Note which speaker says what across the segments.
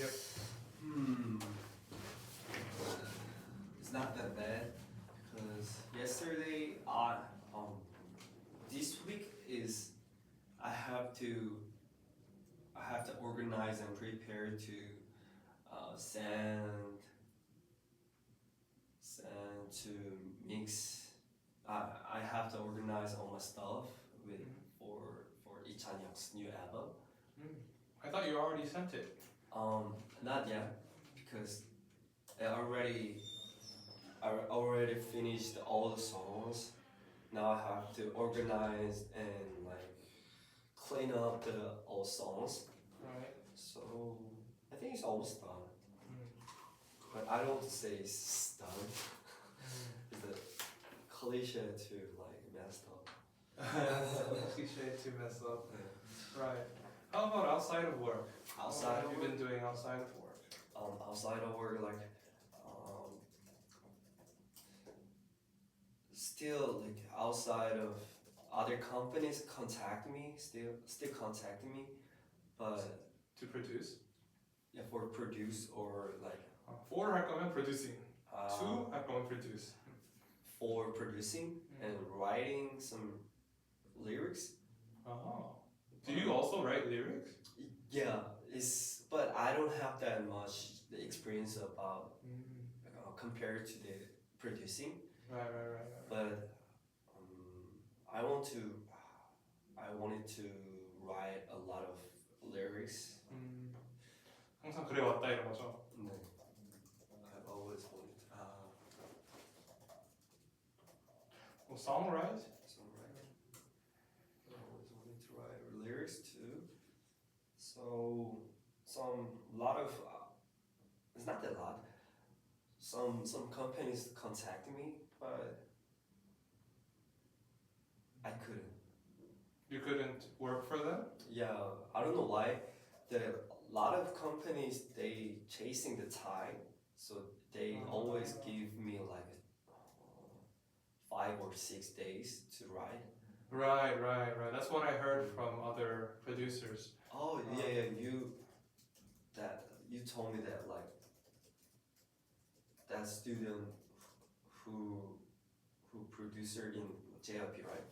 Speaker 1: Yep.
Speaker 2: Hmm. It's not that bad because yesterday this week is I have to organize and prepare to send to mix. I have to organize all my stuff with for Ichanhyuk's new album.
Speaker 1: I thought you already sent it.
Speaker 2: Not yet because I already finished all the songs. Now I have to organize and like clean up the old songs.
Speaker 1: Right.
Speaker 2: So I think it's almost done. But I don't want to say it's done. It's a cliche to like messed up.
Speaker 1: Cliche to mess up. Right. How about outside of work?
Speaker 2: Outside
Speaker 1: what have
Speaker 2: of
Speaker 1: you
Speaker 2: work?
Speaker 1: been doing outside of work?
Speaker 2: Outside of work, like still like outside of other companies contact me, still contact me, but
Speaker 1: To produce?
Speaker 2: yeah, for produce or like
Speaker 1: For 할 거면 producing. To
Speaker 2: uh,
Speaker 1: 할 거면 produce.
Speaker 2: for producing and writing some lyrics.
Speaker 1: Oh. Do you also write lyrics?
Speaker 2: Yeah, but I don't have that much experience about compared to the producing.
Speaker 1: Right.
Speaker 2: But I wanted to write a lot of lyrics.
Speaker 1: 항상 그래왔다 이런 거죠.
Speaker 2: 네. I've always wanted to.
Speaker 1: 뭐 songwrite?
Speaker 2: Songwriter. I always wanted to write lyrics too. So it's not that lot. Some companies contact me, but I couldn't.
Speaker 1: You couldn't work for them?
Speaker 2: Yeah, I don't know why. A lot of companies they chasing the time, so they always give me like 5 or 6 days to write.
Speaker 1: Right. That's what I heard from other producers.
Speaker 2: Oh yeah, you told me that like that student who producer in JYP, right?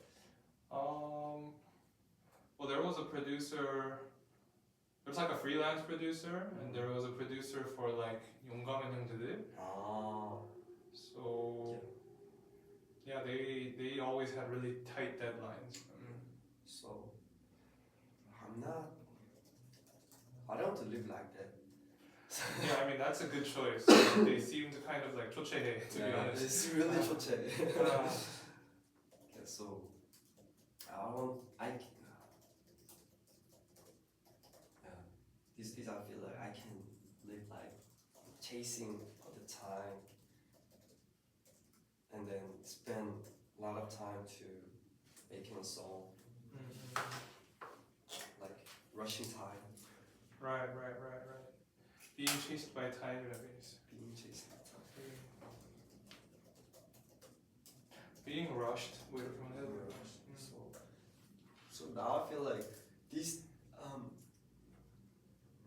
Speaker 1: Well, there was a producer. There was like a freelance producer, and there was a producer for like 용감한 형제들. So yeah, they always had really tight deadlines.
Speaker 2: So I don't want to live like that.
Speaker 1: Yeah, I mean that's a good choice. They seemed kind of like 초췌해, to be honest.
Speaker 2: It's really 초췌해.
Speaker 1: Uh,
Speaker 2: Yeah, so these days I feel like I can live like chasing all the time and then spend a lot of time to making a song, like rushing time,
Speaker 1: right. Being chased by time, that means.
Speaker 2: being chased by time.
Speaker 1: Being rushed. 뭐 이렇게만 해도 돼요.
Speaker 2: So now I feel like this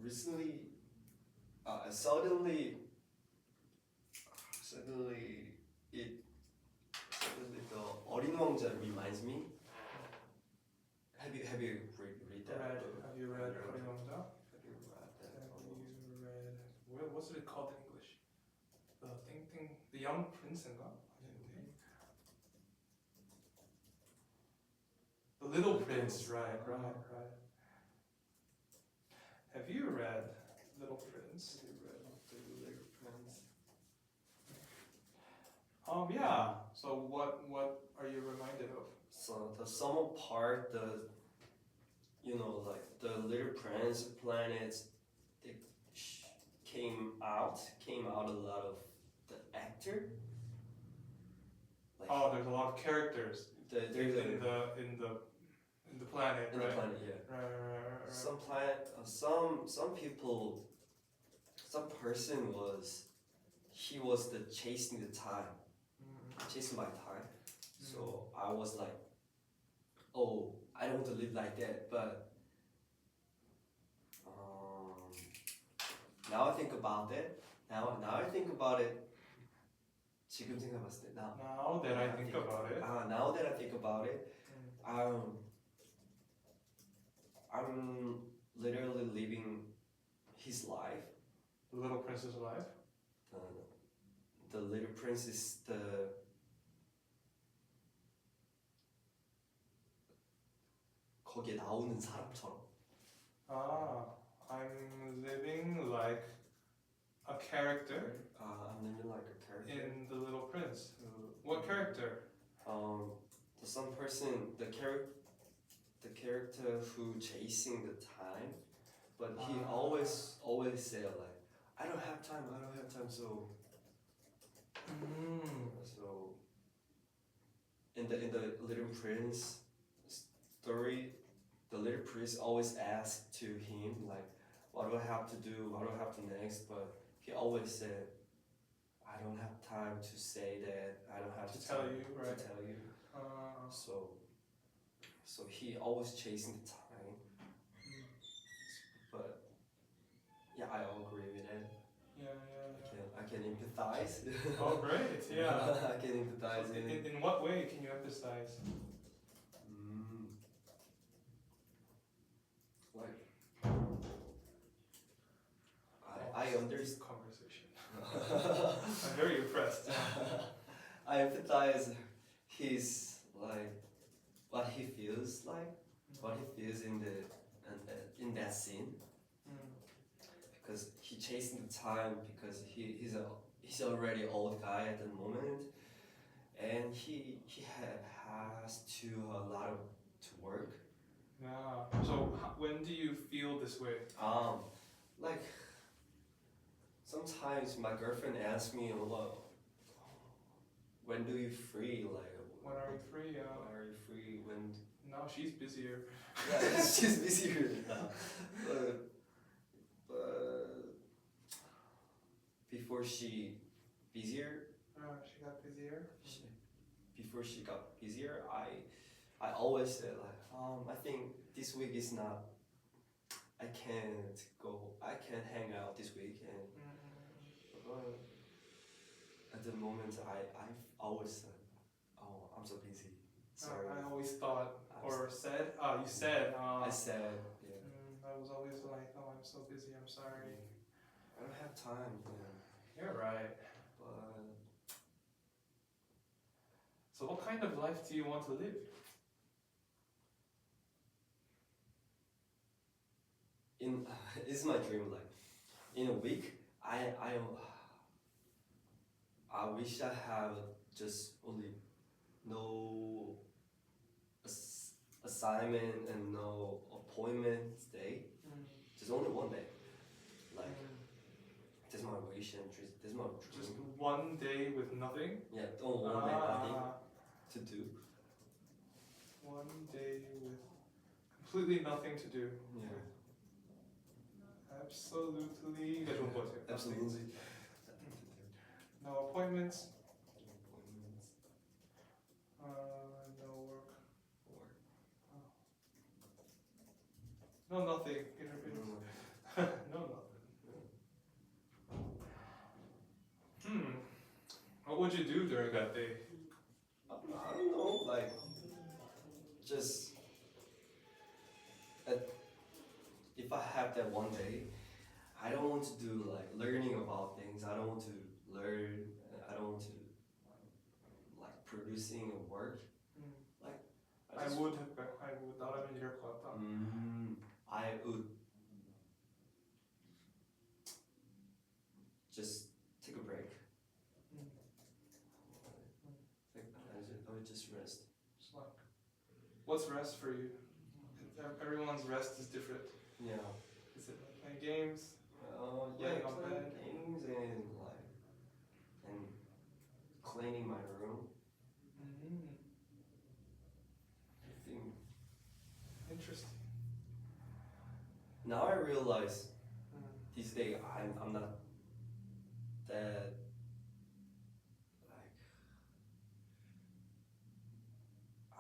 Speaker 2: recently suddenly the 어린 왕자 reminds me. Have you read that?
Speaker 1: Have you read 어린 왕자?
Speaker 2: Have you read that?
Speaker 1: What's it called in English? The Young Prince인가? The Little Prince, right. Have you read Little Prince?
Speaker 2: Have you read the Little Prince?
Speaker 1: Yeah. So what are you reminded of?
Speaker 2: So the summer part, like the Little Prince planets, it came out a lot of the actor. Like,
Speaker 1: There's a lot of characters in the planet,
Speaker 2: in
Speaker 1: right?
Speaker 2: the planet, yeah.
Speaker 1: Right.
Speaker 2: Some person was the chasing my time. So I was like, oh, I don't want to live like that, but now I think about it. Now I think about it. 지금 생각했을 때 now.
Speaker 1: Now that I think about it.
Speaker 2: Now that I think about it, I'm literally living his life.
Speaker 1: The Little Prince's life.
Speaker 2: The Little Prince is the 거기에 나오는 사람처럼.
Speaker 1: I'm living like a character
Speaker 2: I'm living like a character.
Speaker 1: in The Little Prince. What character?
Speaker 2: The some person, the character who chasing the time, but he always say like, I don't have time, so in the Little Prince story, the Little Prince always asks to him like, what do I have to do, what do I have to next, but he always said, I don't have time to say that, I don't have
Speaker 1: To tell
Speaker 2: time
Speaker 1: you, right?
Speaker 2: to tell you. So he always chasing the time, but yeah, I agree with it.
Speaker 1: Yeah.
Speaker 2: I can empathize.
Speaker 1: Oh, great! Yeah.
Speaker 2: I can empathize
Speaker 1: In what way can you emphasize?
Speaker 2: Like I understand.
Speaker 1: Conversation. I'm very impressed.
Speaker 2: I empathize his like what he feels like, what he feels in that scene, because he chasing the time because he's already old guy at the moment, and he has to a lot of to work.
Speaker 1: Yeah. So when do you feel this way?
Speaker 2: Like sometimes my girlfriend asks me, well, when do you free? Like
Speaker 1: When are you free?
Speaker 2: when are you free? When
Speaker 1: Now she's busier.
Speaker 2: yeah, she's busier now. But before she busier,
Speaker 1: She got busier.
Speaker 2: before she got busier, I always said like, I think this week is not. I can't hang out this week, and at the moment I always said, oh, I'm so busy. Sorry.
Speaker 1: I always thought or said. You said.
Speaker 2: I said, yeah.
Speaker 1: I was always like, oh, I'm so busy. I'm sorry.
Speaker 2: I don't have time. Yeah.
Speaker 1: You're right.
Speaker 2: But
Speaker 1: So what kind of life do you want to live?
Speaker 2: it's my dream life. In a week, I wish I have just only no assignment and no appointment day. Just only one day. Like that's my wish and that's my
Speaker 1: Just
Speaker 2: dream.
Speaker 1: one day with nothing.
Speaker 2: Yeah, only one day nothing to do.
Speaker 1: One day with completely nothing to do.
Speaker 2: Yeah.
Speaker 1: Absolutely. 좋은 것 같아요.
Speaker 2: Absolutely.
Speaker 1: No appointments.
Speaker 2: Appointments.
Speaker 1: No work.
Speaker 2: Or
Speaker 1: No nothing. No nothing. What would you do during that day?
Speaker 2: I don't know, like just if I have that one day, I don't want to do like learning about things. I don't want to learn. I don't want to like producing a work. Like
Speaker 1: I would 나라면 이럴 것 같다.
Speaker 2: I would just take a break. I would just rest.
Speaker 1: Just like, what's rest for you? Everyone's rest is different.
Speaker 2: Yeah.
Speaker 1: Is it like playing games?
Speaker 2: Yeah,
Speaker 1: Laying on
Speaker 2: playing
Speaker 1: bed?
Speaker 2: games and cleaning my room. I think
Speaker 1: Interesting.
Speaker 2: now I realize these days I'm not that like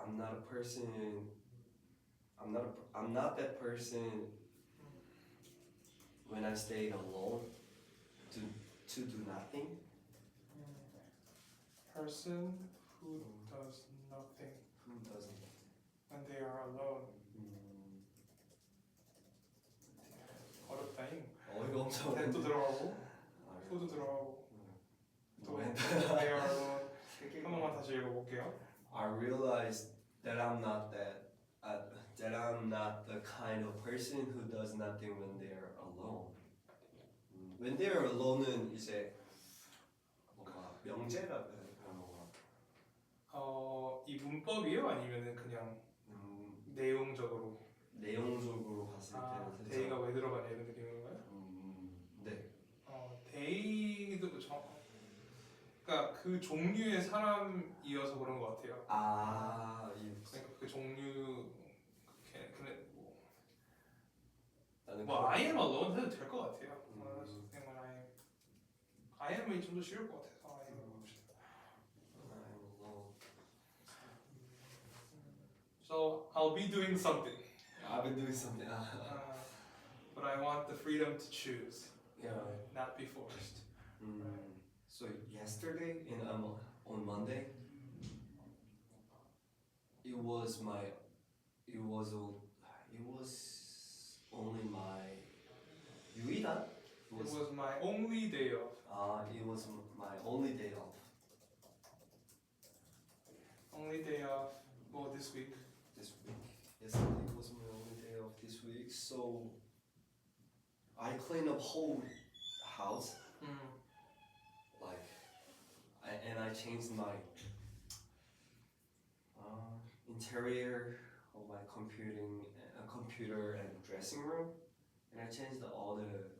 Speaker 2: I'm not a person. I'm not that person when I stayed alone. to do nothing.
Speaker 1: Person who does nothing
Speaker 2: Who doesn't?
Speaker 1: when they are alone. 어렵다잉.
Speaker 2: 어이가 엄청
Speaker 1: 또 들어가고 who도 들어가고 또 when they are alone. 한 번만 다시 읽어볼게요.
Speaker 2: I realized that I'm not that I'm not the kind of person who does nothing when they're alone. When they're alone은 이제 뭔가 명제가 그런 건가?
Speaker 1: 이 문법이요? 아니면은 그냥 내용적으로?
Speaker 2: 내용적으로 봤을 때는 살짝
Speaker 1: 데이가 왜 들어가냐 이런 느낌인가요?
Speaker 2: 네.
Speaker 1: 데이도 그러니까 그 종류의 사람이어서 그런 것 같아요. 그러니까 그 종류
Speaker 2: 나는
Speaker 1: 뭐 I am alone 해도 될 것 같아요. 그냥 I am이 좀 더 쉬울 것 같아서 I am 봅시다.
Speaker 2: I'm alone.
Speaker 1: So I'll be doing something.
Speaker 2: I've been doing something.
Speaker 1: But I want the freedom to choose,
Speaker 2: Yeah.
Speaker 1: not be forced.
Speaker 2: So yesterday on Monday, it was only my 유일한?
Speaker 1: It was my only day off.
Speaker 2: It was my only day off
Speaker 1: Only day off. Well, this week.
Speaker 2: this week. Yesterday was my only day off this week, so I cleaned up whole house. And I changed my interior of my computer and dressing room, and I changed all the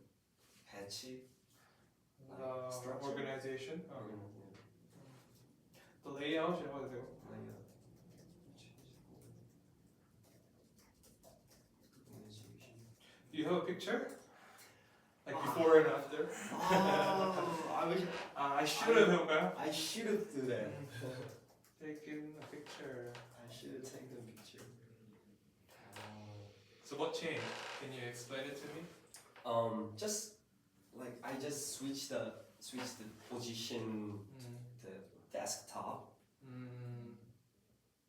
Speaker 2: patchy structure.
Speaker 1: Organization. The layout이라고 해야 돼요. Do you have a picture? Like before and after? I should have 해볼까요?
Speaker 2: I should have do that.
Speaker 1: Taken a picture.
Speaker 2: I should have taken a picture.
Speaker 1: So what changed? Can you explain it to me?
Speaker 2: Just like I just switched the position, the desktop.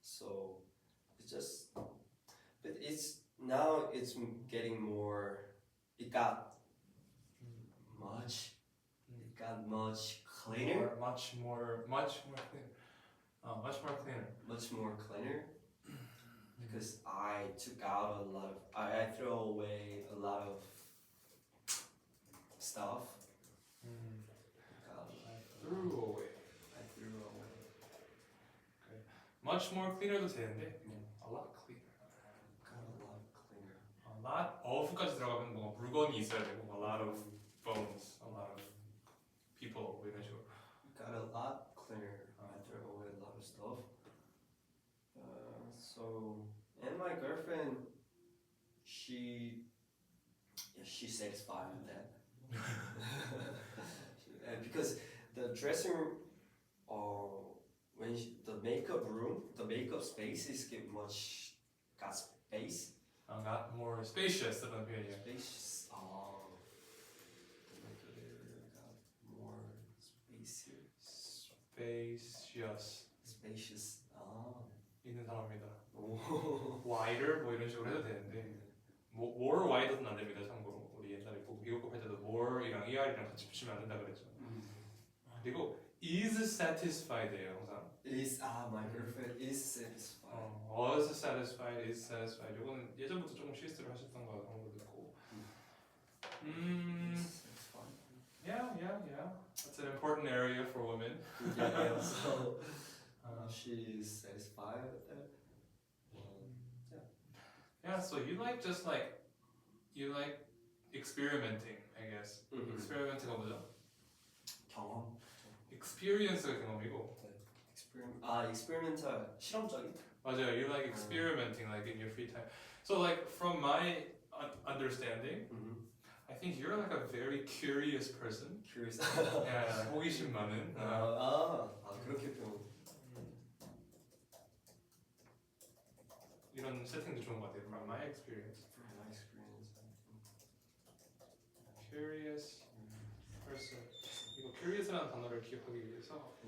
Speaker 2: So it's just, but now it's getting more. It got much cleaner.
Speaker 1: Much more clean. Much more cleaner.
Speaker 2: Much more cleaner. Because I took out I threw away a lot of stuff.
Speaker 1: I threw away. Okay. Much more cleaner도 되는데 a lot cleaner.
Speaker 2: Got a lot cleaner.
Speaker 1: A lot of까지 들어가면 뭔가 물건이 있어야 되고 a lot of phones, a lot of people 뭐 이런 식으로.
Speaker 2: Got a lot cleaner. I threw away a lot of stuff. And my girlfriend, she's satisfied with that. Because the dressing room, the makeup space is got space.
Speaker 1: Got more spacious than 표현이에요.
Speaker 2: Spacious. The makeup area got more space here. Spacious.
Speaker 1: 있는 사람입니다.
Speaker 2: 오.
Speaker 1: wider 뭐 이런 식으로 해도 되는데 more wider는 안 됩니다. 참고로 우리 옛날에 미국 할 때도 more이랑 er이랑 같이 붙이면 안 된다 그랬죠. 그리고 is satisfied예요 항상.
Speaker 2: My girlfriend is satisfied.
Speaker 1: was satisfied, is satisfied. 이거는 예전부터 조금 실수를 하셨던 거 그런 거 듣고. Yeah. That's an important area for women.
Speaker 2: Yeah. So she is satisfied with that.
Speaker 1: Yeah. So you like experimenting, I guess. experiment가 뭐죠?
Speaker 2: 경험.
Speaker 1: experience가 경험이고.
Speaker 2: experimental 실험적인.
Speaker 1: 맞아요. You like experimenting, like in your free time. So like from my understanding, I think you're like a very curious person.
Speaker 2: Curious.
Speaker 1: Yeah, 호기심 많은.
Speaker 2: 그렇게 좀.
Speaker 1: 이런 세팅도 좋은 것 같아요. From my experience.
Speaker 2: From my experience.
Speaker 1: Curious person. curious라는 단어를 기억하기 위해서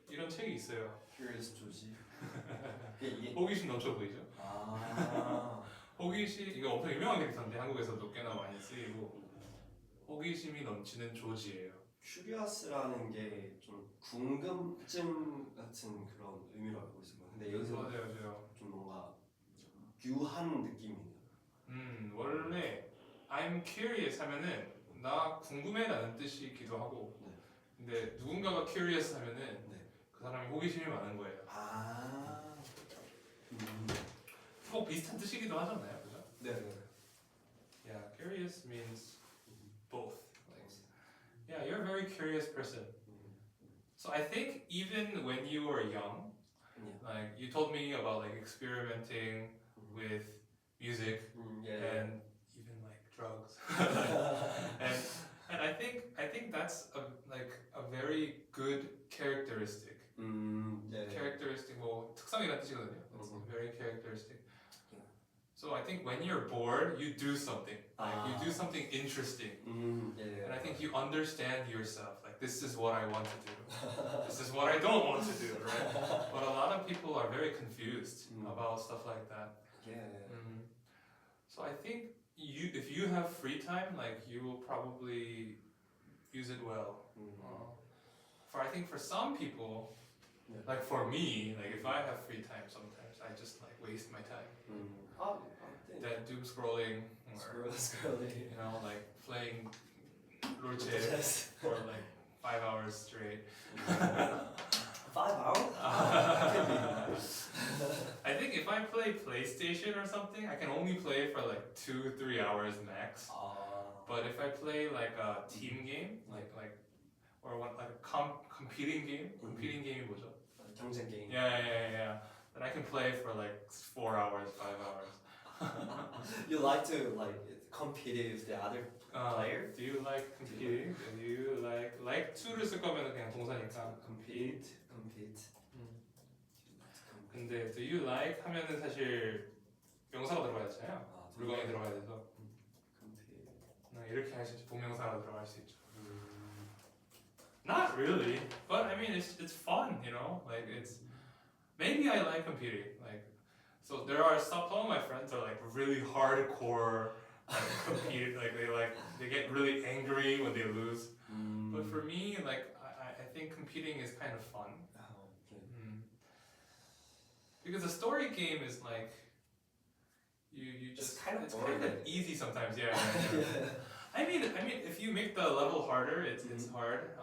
Speaker 1: 이런 책이 있어요.
Speaker 2: Curious 조지. 이게
Speaker 1: 호기심 넘쳐 보이죠?
Speaker 2: 아.
Speaker 1: 호기심 이거 엄청 유명한 캐릭터인데 한국에서도 꽤나 많이 쓰이고 호기심이 넘치는 조지예요.
Speaker 2: Curious라는 게 좀 궁금증 같은 그런 의미로 알고 있어요. 근데 여기서
Speaker 1: 맞아요.
Speaker 2: 좀 뭔가 유한 느낌이네요.
Speaker 1: 원래 I'm curious 하면은 나 궁금해라는 뜻이기도 하고
Speaker 2: 네.
Speaker 1: 근데 누군가가 curious 하면은
Speaker 2: 네.
Speaker 1: 그 사람이 호기심이 많은 거예요.
Speaker 2: 아.
Speaker 1: 꼭 비슷한 뜻이기도 하잖아요, 그죠?
Speaker 2: 네.
Speaker 1: Yeah, curious means both. Yeah, you're a very curious person. So I think even when you were young, like you told me about like experimenting with music
Speaker 2: Yeah.
Speaker 1: and even like drugs, and I think that's a very good characteristic.
Speaker 2: 네.
Speaker 1: Characteristic, 뭐 특성이라는 뜻이거든요. It's very characteristic.
Speaker 2: Yeah.
Speaker 1: So I think when you're bored, you do something. Like you do something interesting.
Speaker 2: Yeah.
Speaker 1: And I think you understand yourself. Like this is what I want to do. This is what I don't want to do, right? But a lot of people are very confused about stuff like that.
Speaker 2: Yeah.
Speaker 1: So I think if you have free time, like you will probably use it well. I think for some people, like for me, like if I have free time, sometimes I just like waste my time. That doom scrolling or
Speaker 2: Scrolling.
Speaker 1: you know like playing Lurche for like 5 hours straight.
Speaker 2: 5 hours?
Speaker 1: I think if I play PlayStation or something, I can only play for like 2-3 hours max. But if I play like a team game, or like a competing game 뭐죠?
Speaker 2: 경쟁 게임.
Speaker 1: Yeah. Then I can play for like 4 hours, 5 hours.
Speaker 2: You like to compete with the other player?
Speaker 1: Do you like competing? Do you like to를 쓸 거면 그냥 동사니까
Speaker 2: Compete.
Speaker 1: 근데 do you like 하면은 사실 명사가 들어가야 되잖아요. 물건이 들어가야 돼서 이렇게 할 수 있죠. 동명사가 들어갈 수 있죠. Not really, but I mean it's fun, you know. Like it's maybe I like competing. Like so there are some of my friends are like really hardcore compete. Like they get really angry when they lose. But for me, like I think competing is kind of fun. Because a story game is like you just
Speaker 2: It's kind of
Speaker 1: easy sometimes. Yeah. I mean if you make the level harder, it's hard.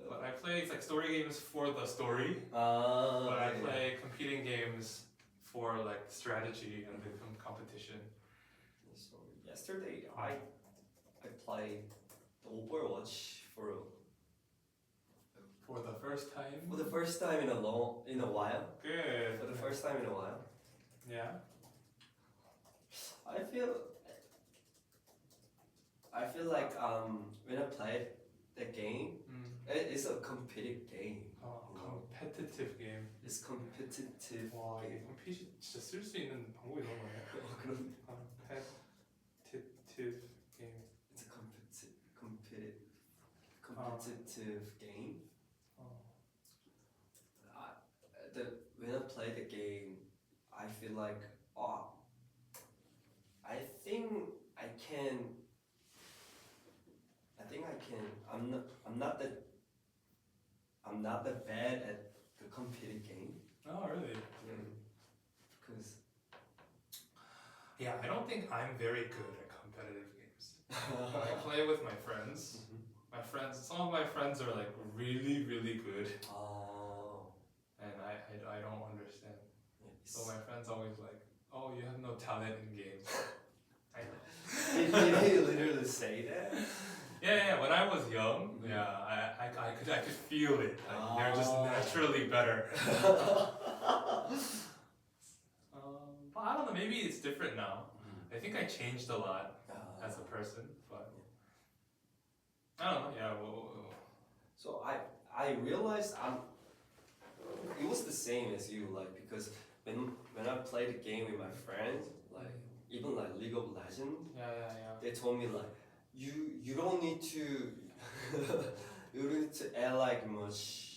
Speaker 1: But I play like story games for the story. But I play competing games for like strategy and the competition.
Speaker 2: So yesterday I played the Overwatch for
Speaker 1: the first time.
Speaker 2: For the first time in a while.
Speaker 1: Good.
Speaker 2: For the first time in a while.
Speaker 1: Yeah.
Speaker 2: I feel like when I played the game, it's a competitive game.
Speaker 1: competitive game.
Speaker 2: It's competitive.
Speaker 1: 와 이게
Speaker 2: game.
Speaker 1: PC 진짜 쓸 수 있는 방법이 너무 많아요.
Speaker 2: 그럼
Speaker 1: competitive game.
Speaker 2: it's a competitive game. When I play the game, I feel like I think I can. I'm not that bad at the competing game.
Speaker 1: Oh really?
Speaker 2: Because
Speaker 1: Yeah, I don't think I'm very good at competitive games. I play with my friends. Some of my friends are like really good, and I don't understand. So my friends always like, oh, you have no talent in games. I know.
Speaker 2: Did he literally say that?
Speaker 1: Yeah. When I was young, I could feel it. Like, they're just naturally better. But I don't know. Maybe it's different now. I think I changed a lot as a person, but I don't know. Yeah.
Speaker 2: So I realized it was the same as you, like, because when I played the game with my friends, like even like League of Legends,
Speaker 1: Yeah.
Speaker 2: they told me like you don't need to You don't need to act like much.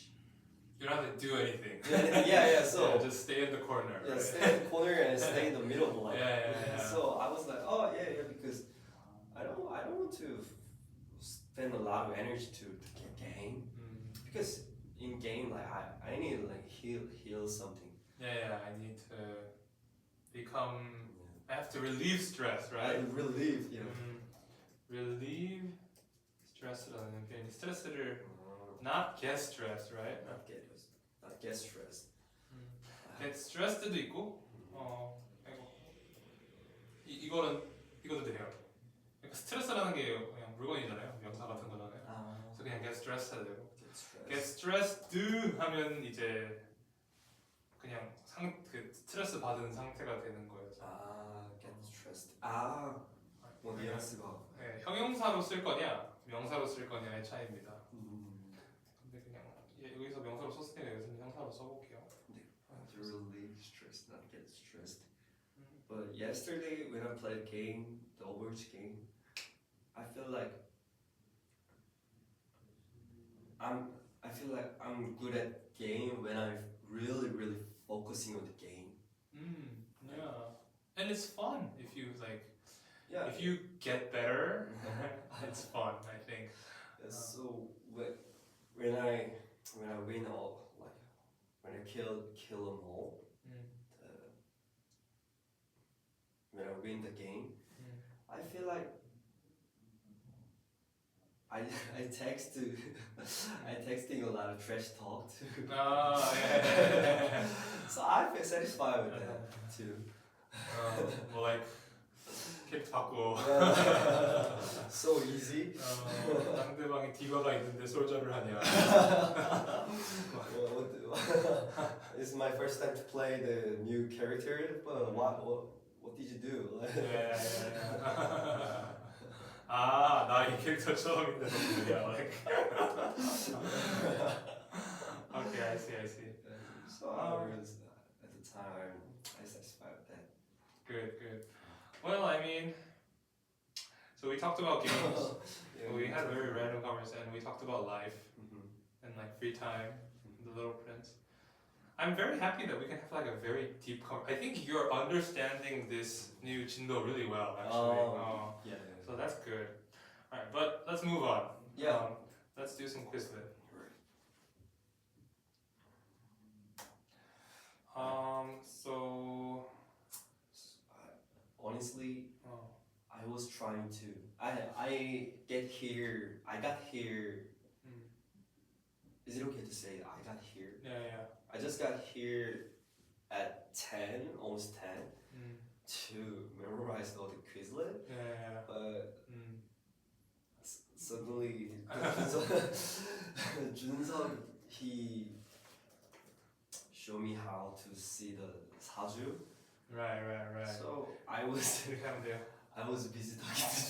Speaker 1: You don't have to do anything.
Speaker 2: Yeah. So
Speaker 1: yeah, just stay in the corner.
Speaker 2: yeah,
Speaker 1: right?
Speaker 2: stay in the corner and stay in the middle of the line.
Speaker 1: Yeah.
Speaker 2: So I was like, oh yeah, because I don't want to spend a lot of energy to get game
Speaker 1: Mm.
Speaker 2: because in game like I need to like heal something.
Speaker 1: Yeah, I need to become. I have to relieve stress, right?
Speaker 2: I relieve. Yeah.
Speaker 1: relieve stress라는 표현이 스트레스를 not get stressed, right?
Speaker 2: Not get stressed.
Speaker 1: get stressed도 있고, 아이고. 이거도 돼요. 그러니까 스트레스라는 게 그냥 물건이잖아요, 명사 같은 거잖아요. 그래서 그냥 get stressed 해도 되고. get stressed 하면 이제 그냥 그 스트레스 받은 상태가 되는 거예요.
Speaker 2: get stressed. 뭐 뉘앙스가.
Speaker 1: 네, 형용사로 쓸 거냐, 명사로 쓸 거냐의 차이입니다. 근데 그냥 여기서 명사로 썼으니까 여기서는 형사로 써볼게요.
Speaker 2: To relieve stress, not get stressed. But yesterday when I played game, the Overwatch game, I feel like I'm good at game when I'm really focusing on the game.
Speaker 1: Yeah, and it's fun if you like.
Speaker 2: Yeah.
Speaker 1: If you get better, it's fun. I think.
Speaker 2: So when I win all like when I kill them all, when I win the game, I feel like I texting a lot of trash talk too.
Speaker 1: Yeah.
Speaker 2: So I feel satisfied with that too.
Speaker 1: Well, like 캡 받고.
Speaker 2: So easy.
Speaker 1: 상대방이 디바가 있는데 솔저를 하냐.
Speaker 2: It's my first time to play the new character, but what did you do?
Speaker 1: 나 이 캐릭터 처음인데 너야. Like. Okay, I see.
Speaker 2: So I was, at the time I satisfied with that.
Speaker 1: Good. Well, I mean, so we talked about games. We had a very random conversation. We talked about life and like free time, The Little Prince. I'm very happy that we can have like a very deep I think you're understanding this new Jindo really well, actually.
Speaker 2: Yeah.
Speaker 1: So that's good. All right, but let's move on.
Speaker 2: Yeah.
Speaker 1: Let's do some Quizlet. So
Speaker 2: honestly, I was trying to. I got here. Is it okay to say I got here?
Speaker 1: Yeah.
Speaker 2: I just got here at 10, almost 10, to memorize all the Quizlet.
Speaker 1: Yeah.
Speaker 2: But suddenly, Junseok, he showed me how to see the Saju.
Speaker 1: Right.
Speaker 2: So I was busy talking to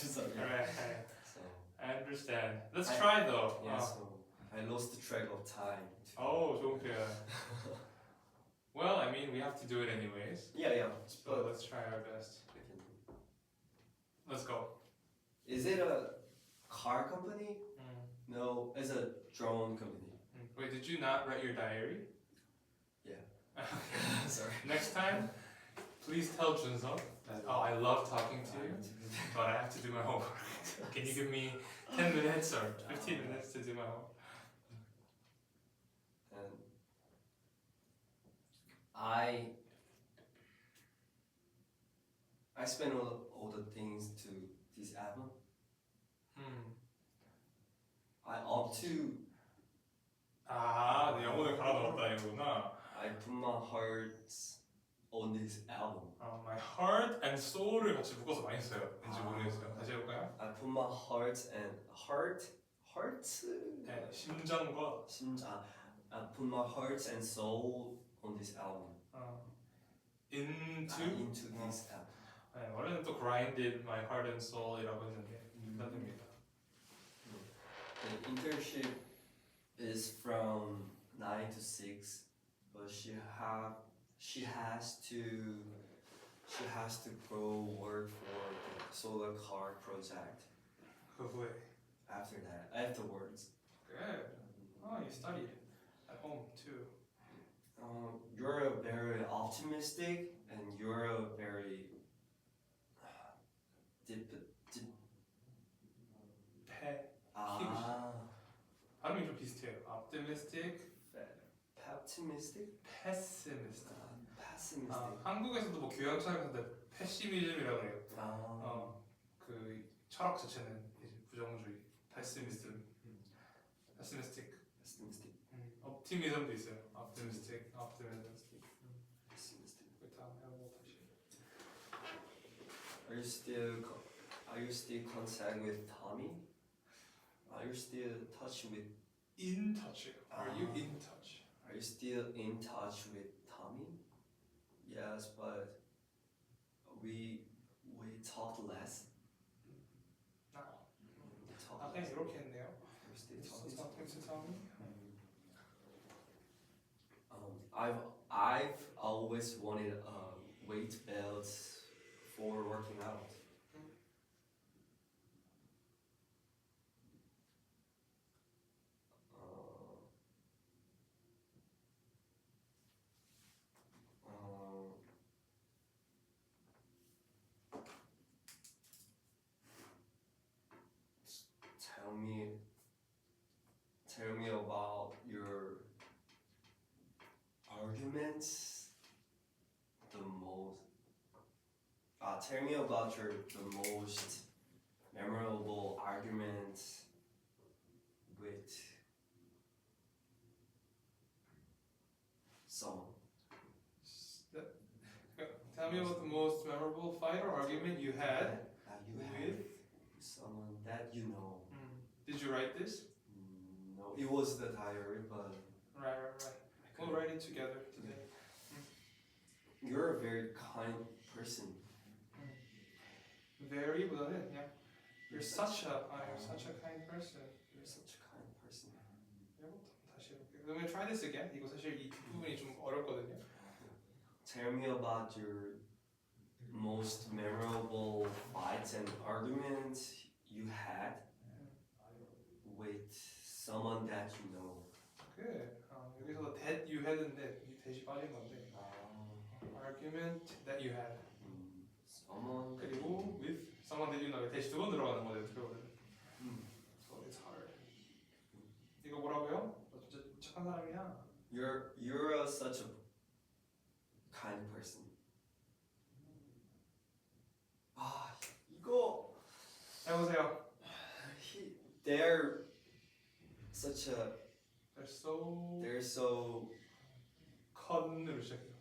Speaker 2: Junseok.
Speaker 1: Right.
Speaker 2: So
Speaker 1: I understand. Let's try though.
Speaker 2: yeah, so I lost track of time.
Speaker 1: 좋은 표현. Well, I mean, we have to do it anyways.
Speaker 2: Yeah.
Speaker 1: So let's try our best. Let's go.
Speaker 2: Is it a car company? No, it's a drone company.
Speaker 1: Wait, did you not write your diary?
Speaker 2: Yeah. Sorry.
Speaker 1: Next time, please tell Junseok that I love talking to you, but I have to do my homework. Can you give me 10 minutes or 15 minutes to do my homework?
Speaker 2: And I spent all the things to this album. I up to
Speaker 1: 내 영혼을 갈아 넣었다 이거구나.
Speaker 2: I put my heart on this album.
Speaker 1: My heart and soul을 같이 묶어서 많이 써요. 왠지 모르겠어요. 다시 해볼까요?
Speaker 2: I put my heart and heart.
Speaker 1: 네, 심장과
Speaker 2: I put my heart and soul on this album.
Speaker 1: into
Speaker 2: this album.
Speaker 1: 네, 원래는 또 grinded my heart and soul이라고 했는데 됩니다.
Speaker 2: The internship is from 9 to 6, but she has to go work for the solar car project
Speaker 1: 그 후에
Speaker 2: after after that, afterwards.
Speaker 1: Good. Oh, you studied at home too.
Speaker 2: You're a very optimistic and you're a very deep. Ah,
Speaker 1: 발음이 좀 비슷해요. Optimistic,
Speaker 2: optimistic.
Speaker 1: pessimistic.
Speaker 2: Pessimistic.
Speaker 1: 한국에서도 뭐 교양처럼인데 패시미즘이라고 해요. 그 철학 자체는 이제 부정주의, pessimism, pessimistic.
Speaker 2: Pessimistic.
Speaker 1: optimism도 있어요. optimistic,
Speaker 2: Pessimistic.
Speaker 1: 그 다음 해보고 다시.
Speaker 2: Are you still contact with Tommy? Are you still touch with?
Speaker 1: In touch. Are you in touch?
Speaker 2: Are you still in touch with Tommy? Yes, but we talk less. We talk
Speaker 1: 그냥
Speaker 2: less.
Speaker 1: 이렇게 했네요.
Speaker 2: Are you still
Speaker 1: Is
Speaker 2: talking?
Speaker 1: something to tell me?
Speaker 2: I've always wanted a weight belt for working out. Tell me about your arguments the most. Tell me about the most memorable argument with someone.
Speaker 1: Tell me about the most memorable fight or argument you had
Speaker 2: You have
Speaker 1: with.
Speaker 2: with someone that you know.
Speaker 1: Did you write this?
Speaker 2: No, it was the diary, but
Speaker 1: Right. We'll write it together today.
Speaker 2: you're a very kind person.
Speaker 1: Very보다는 그냥 you're such a kind person.
Speaker 2: You're such a kind person.
Speaker 1: 이거부터 다시 해볼게요. 그러면 try this again. 이거 사실 이 뒷부분이 좀 어렵거든요.
Speaker 2: Tell me about your most memorable fights and arguments you had with someone that you know.
Speaker 1: Good. 여기서 that you had인데 이 that이 빠진 건데 argument that you had
Speaker 2: Someone.
Speaker 1: 그리고 with someone that you know that이 두 번 들어가는 거예요. 어떻게 보면. So it's hard. 이거 뭐라고요? 너 진짜 착한 사람이야.
Speaker 2: You're such a kind person. 이거
Speaker 1: 해보세요.
Speaker 2: they're such a
Speaker 1: They're so 컨으로 시작해요.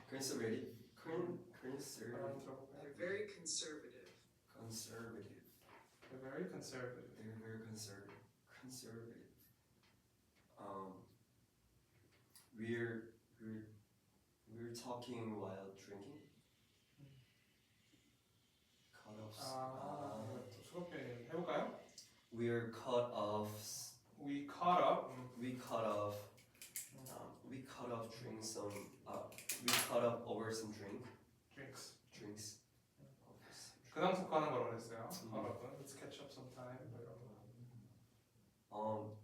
Speaker 2: conservative.
Speaker 3: They're very conservative.
Speaker 2: Conservative.
Speaker 1: They're very conservative.
Speaker 2: They're very conservative. Conservative. We're talking while drinking. Cut off.
Speaker 1: 수업편이 해볼까요?
Speaker 2: We're cut off.
Speaker 1: We caught up.
Speaker 2: We cut off. We cut off drink some. We cut off over some drinks.
Speaker 1: Drinks. 그 다음 속하는 거라고 했어요. Caught up은 let's catch up sometime. 뭐 이런 거.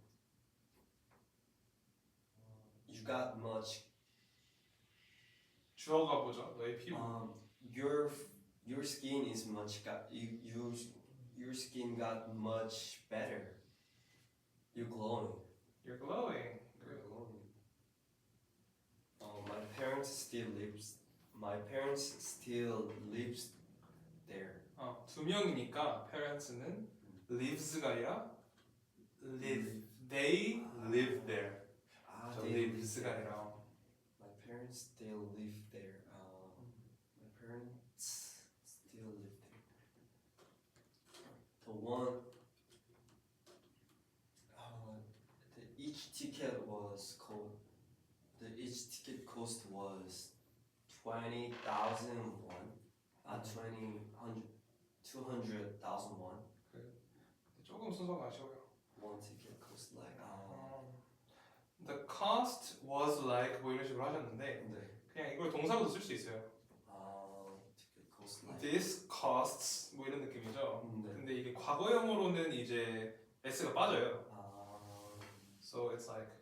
Speaker 2: You got much.
Speaker 1: 주어가 뭐죠? 너의 피부.
Speaker 2: Your skin is much got your skin got much better. You're glowing.
Speaker 1: You're glowing.
Speaker 2: You're glowing. My parents still lives there.
Speaker 1: 두 명이니까 parents는 lives가 아니라 live. They live there. 저
Speaker 2: they
Speaker 1: lives가 아니라.
Speaker 2: My parents still live there. My parents still live there. The one. Each ticket cost was 20,000 won. 200,000 won.
Speaker 1: 조금 순서가 아쉬워요.
Speaker 2: One ticket cost like.
Speaker 1: The cost was like 뭐 이런 식으로 하셨는데
Speaker 2: 네.
Speaker 1: 그냥 이걸 동사로도 쓸 수 있어요.
Speaker 2: Ticket cost like.
Speaker 1: This s가 빠져요.
Speaker 2: 아,
Speaker 1: So it's like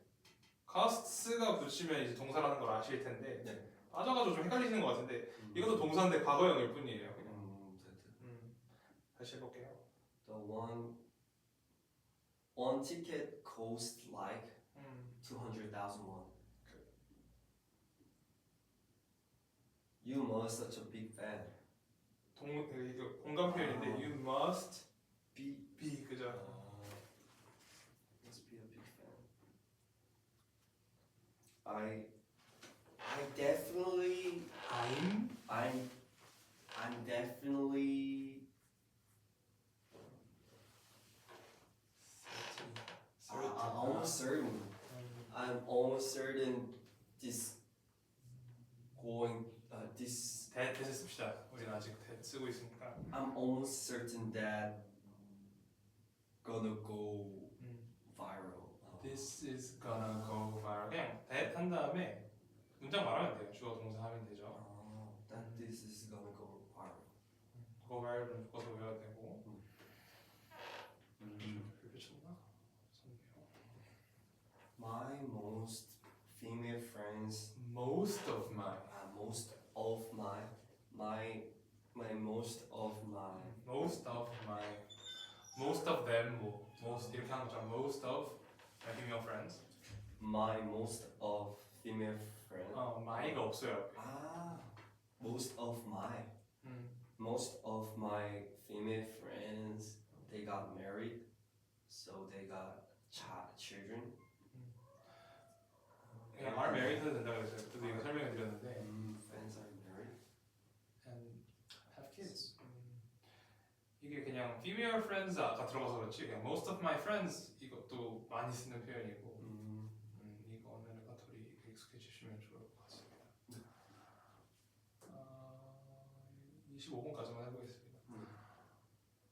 Speaker 1: costs가 붙이면 이제 동사라는 걸 아실 텐데
Speaker 2: 네.
Speaker 1: 빠져가지고 좀 헷갈리시는 것 같은데 이것도 동사인데 과거형일 뿐이에요. 그냥. 다시 해볼게요.
Speaker 2: The one ticket cost like 200,000 won. You must such a big fan.
Speaker 1: 이거 공감 표현인데 you must be 그죠?
Speaker 2: Must be a big fan. I definitely I'm definitely I'm almost certain. I'm almost certain this this
Speaker 1: 대세 씁시다. 우리는 아직 대 쓰고 있으니까.
Speaker 2: I'm almost certain that gonna go viral.
Speaker 1: This is gonna go viral. 그냥 that 한 다음에 문장 말하면 돼요. 주어 동사 하면 되죠.
Speaker 2: That this is gonna go viral.
Speaker 1: go viral은 묶어서 외워야 되고. 그렇구나.
Speaker 2: My most female friends.
Speaker 1: Most of my
Speaker 2: Most of my most of
Speaker 1: them 뭐 most 이렇게 하는 거죠. Most of my female friends.
Speaker 2: my most of female friends.
Speaker 1: my가 없어요.
Speaker 2: Most of my female friends, they got married, so they got children.
Speaker 1: 그냥 are married 해도 된다고 했어요. 그때도 이거 설명해 드렸는데.
Speaker 2: Friends are married.
Speaker 1: And have kids. 이게 그냥 female friends 아까 들어가서 그렇지 그냥 most of my friends 이것도 많이 쓰는 표현이고 이거는 레파토리 익숙해지시면 좋을 것 같습니다. 25분까지만 해보겠습니다.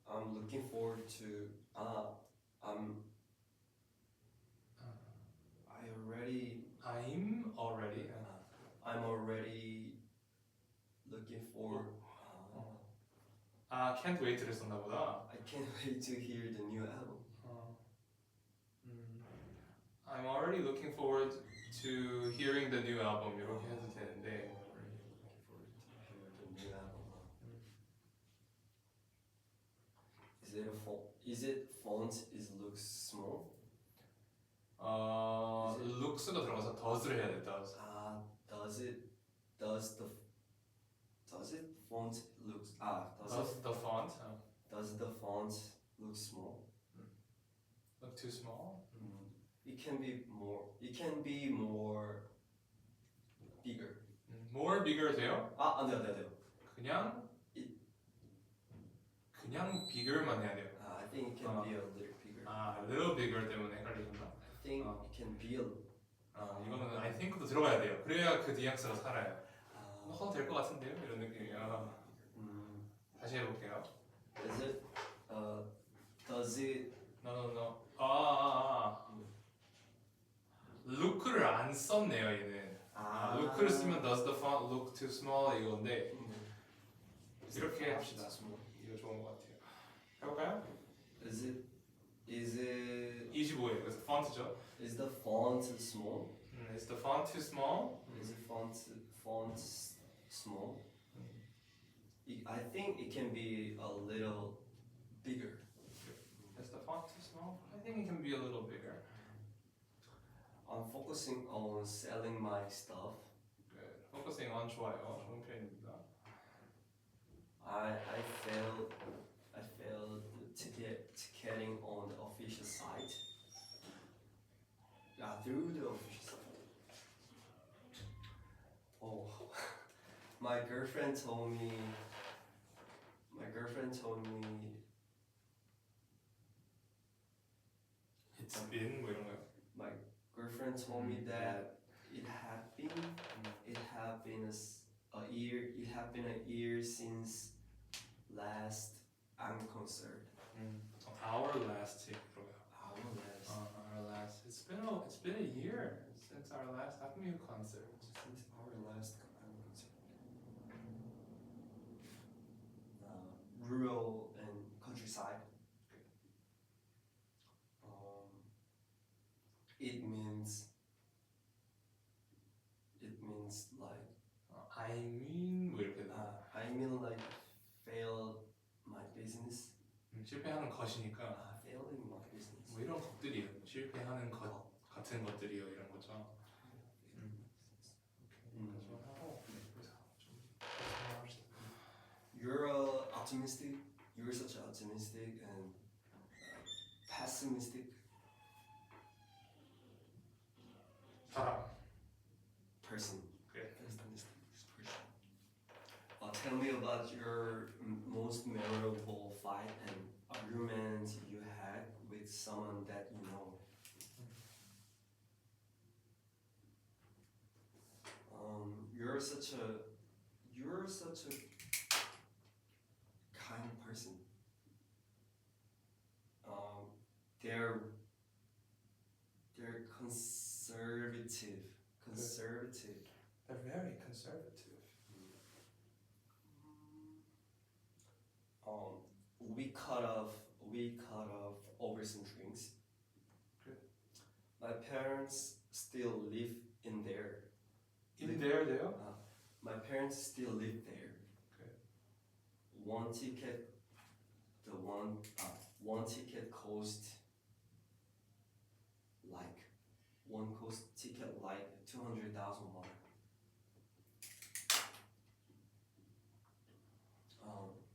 Speaker 2: I'm looking forward to I'm already looking for.
Speaker 1: Can't wait를 썼나 보다.
Speaker 2: I can't wait to hear the new album.
Speaker 1: I'm already looking forward to hearing the new album 이렇게 해도 되는데
Speaker 2: The new album. Is it a font? Is it font? Is looks small?
Speaker 1: looks가 들어가서 does를 해야 돼. does.
Speaker 2: Does it font looks
Speaker 1: Does the font
Speaker 2: does the font look small?
Speaker 1: look too small?
Speaker 2: It can be more. It can be more bigger.
Speaker 1: more bigger 돼요?
Speaker 2: 안 돼요.
Speaker 1: 그냥 bigger만 해야 돼요.
Speaker 2: I think it can be a little bigger.
Speaker 1: a little bigger 때문에 헷갈리셨나?
Speaker 2: I think it can be a.
Speaker 1: 이거는 I think도 들어가야 돼요. 그래야 그 뉘앙스가 살아요. 해도 될 것 같은데요? 이런 느낌이야. 다시 해볼게요.
Speaker 2: Is it? Does it?
Speaker 1: No. look를 안 썼네요 얘는. look를 쓰면 does the font look too small 이건데 이렇게 합시다. 이거 좋은 것 같아요. 해볼까요?
Speaker 2: Is it?
Speaker 1: 25예요. 그래서 폰트죠.
Speaker 2: Is the font small?
Speaker 1: Is the font too small?
Speaker 2: Is the font small? I think it can be a little bigger.
Speaker 1: Is the font too small? I think it can be a little bigger.
Speaker 2: I'm focusing on selling my stuff.
Speaker 1: Good. Focusing on 좋아요. 좋은 표현입니다.
Speaker 2: I failed ticketing on the official site. Through the official site. Oh, my girlfriend told me.
Speaker 1: It's been 뭐 이런 거요.
Speaker 2: My girlfriend told me that it had been a year since last concert.
Speaker 1: Our last ticket 들어가요.
Speaker 2: Our last.
Speaker 1: Our last. It's been a year since our last Happy concert.
Speaker 2: Since our last concert. Rural and countryside. didn't like fail my business.
Speaker 1: 실패하는 것이니까
Speaker 2: Failing my business.
Speaker 1: 뭐 이런 것들이요. 실패하는 것 같은 것들이요 이런 거죠. 그래서 하고 그래서 좀 합시다.
Speaker 2: You're optimistic. You're such an optimistic and pessimistic
Speaker 1: 사람.
Speaker 2: person.
Speaker 1: 그래.
Speaker 2: Pessimistic person. Tell me about your most memorable fight and argument you had with someone that you know. You're such a kind person. They're conservative.
Speaker 1: They're very conservative.
Speaker 2: We cut off over some drinks.
Speaker 1: Good.
Speaker 2: My parents still live in there.
Speaker 1: In there.
Speaker 2: My parents still live there.
Speaker 1: Good.
Speaker 2: One ticket cost like 200,000 won.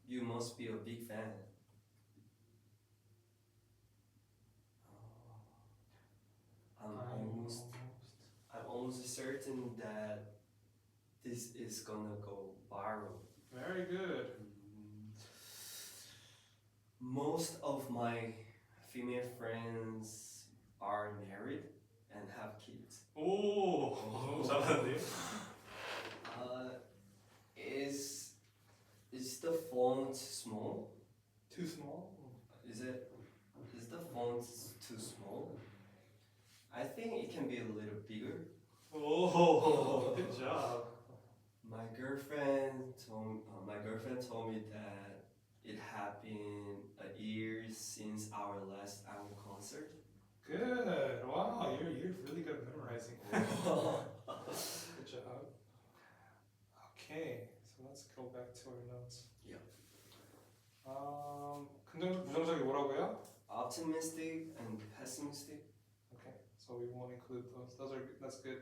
Speaker 2: You must be a big fan. I'm almost certain that this is gonna go viral.
Speaker 1: Very good.
Speaker 2: Most of my female friends are married and have kids.
Speaker 1: 오, 너무 잘하는데요?
Speaker 2: Is the font small?
Speaker 1: Too small?
Speaker 2: Is the font too small? I think it can be a little bigger.
Speaker 1: Oh, good job.
Speaker 2: My girlfriend told me that it had been a year since our last annual concert.
Speaker 1: Good. Wow, you're really good at memorizing. Good job. Okay, so let's go back to our notes.
Speaker 2: Yeah.
Speaker 1: 긍정, 부정적이 뭐라고요?
Speaker 2: Optimistic and pessimistic.
Speaker 1: Okay, so we won't include those. That's good.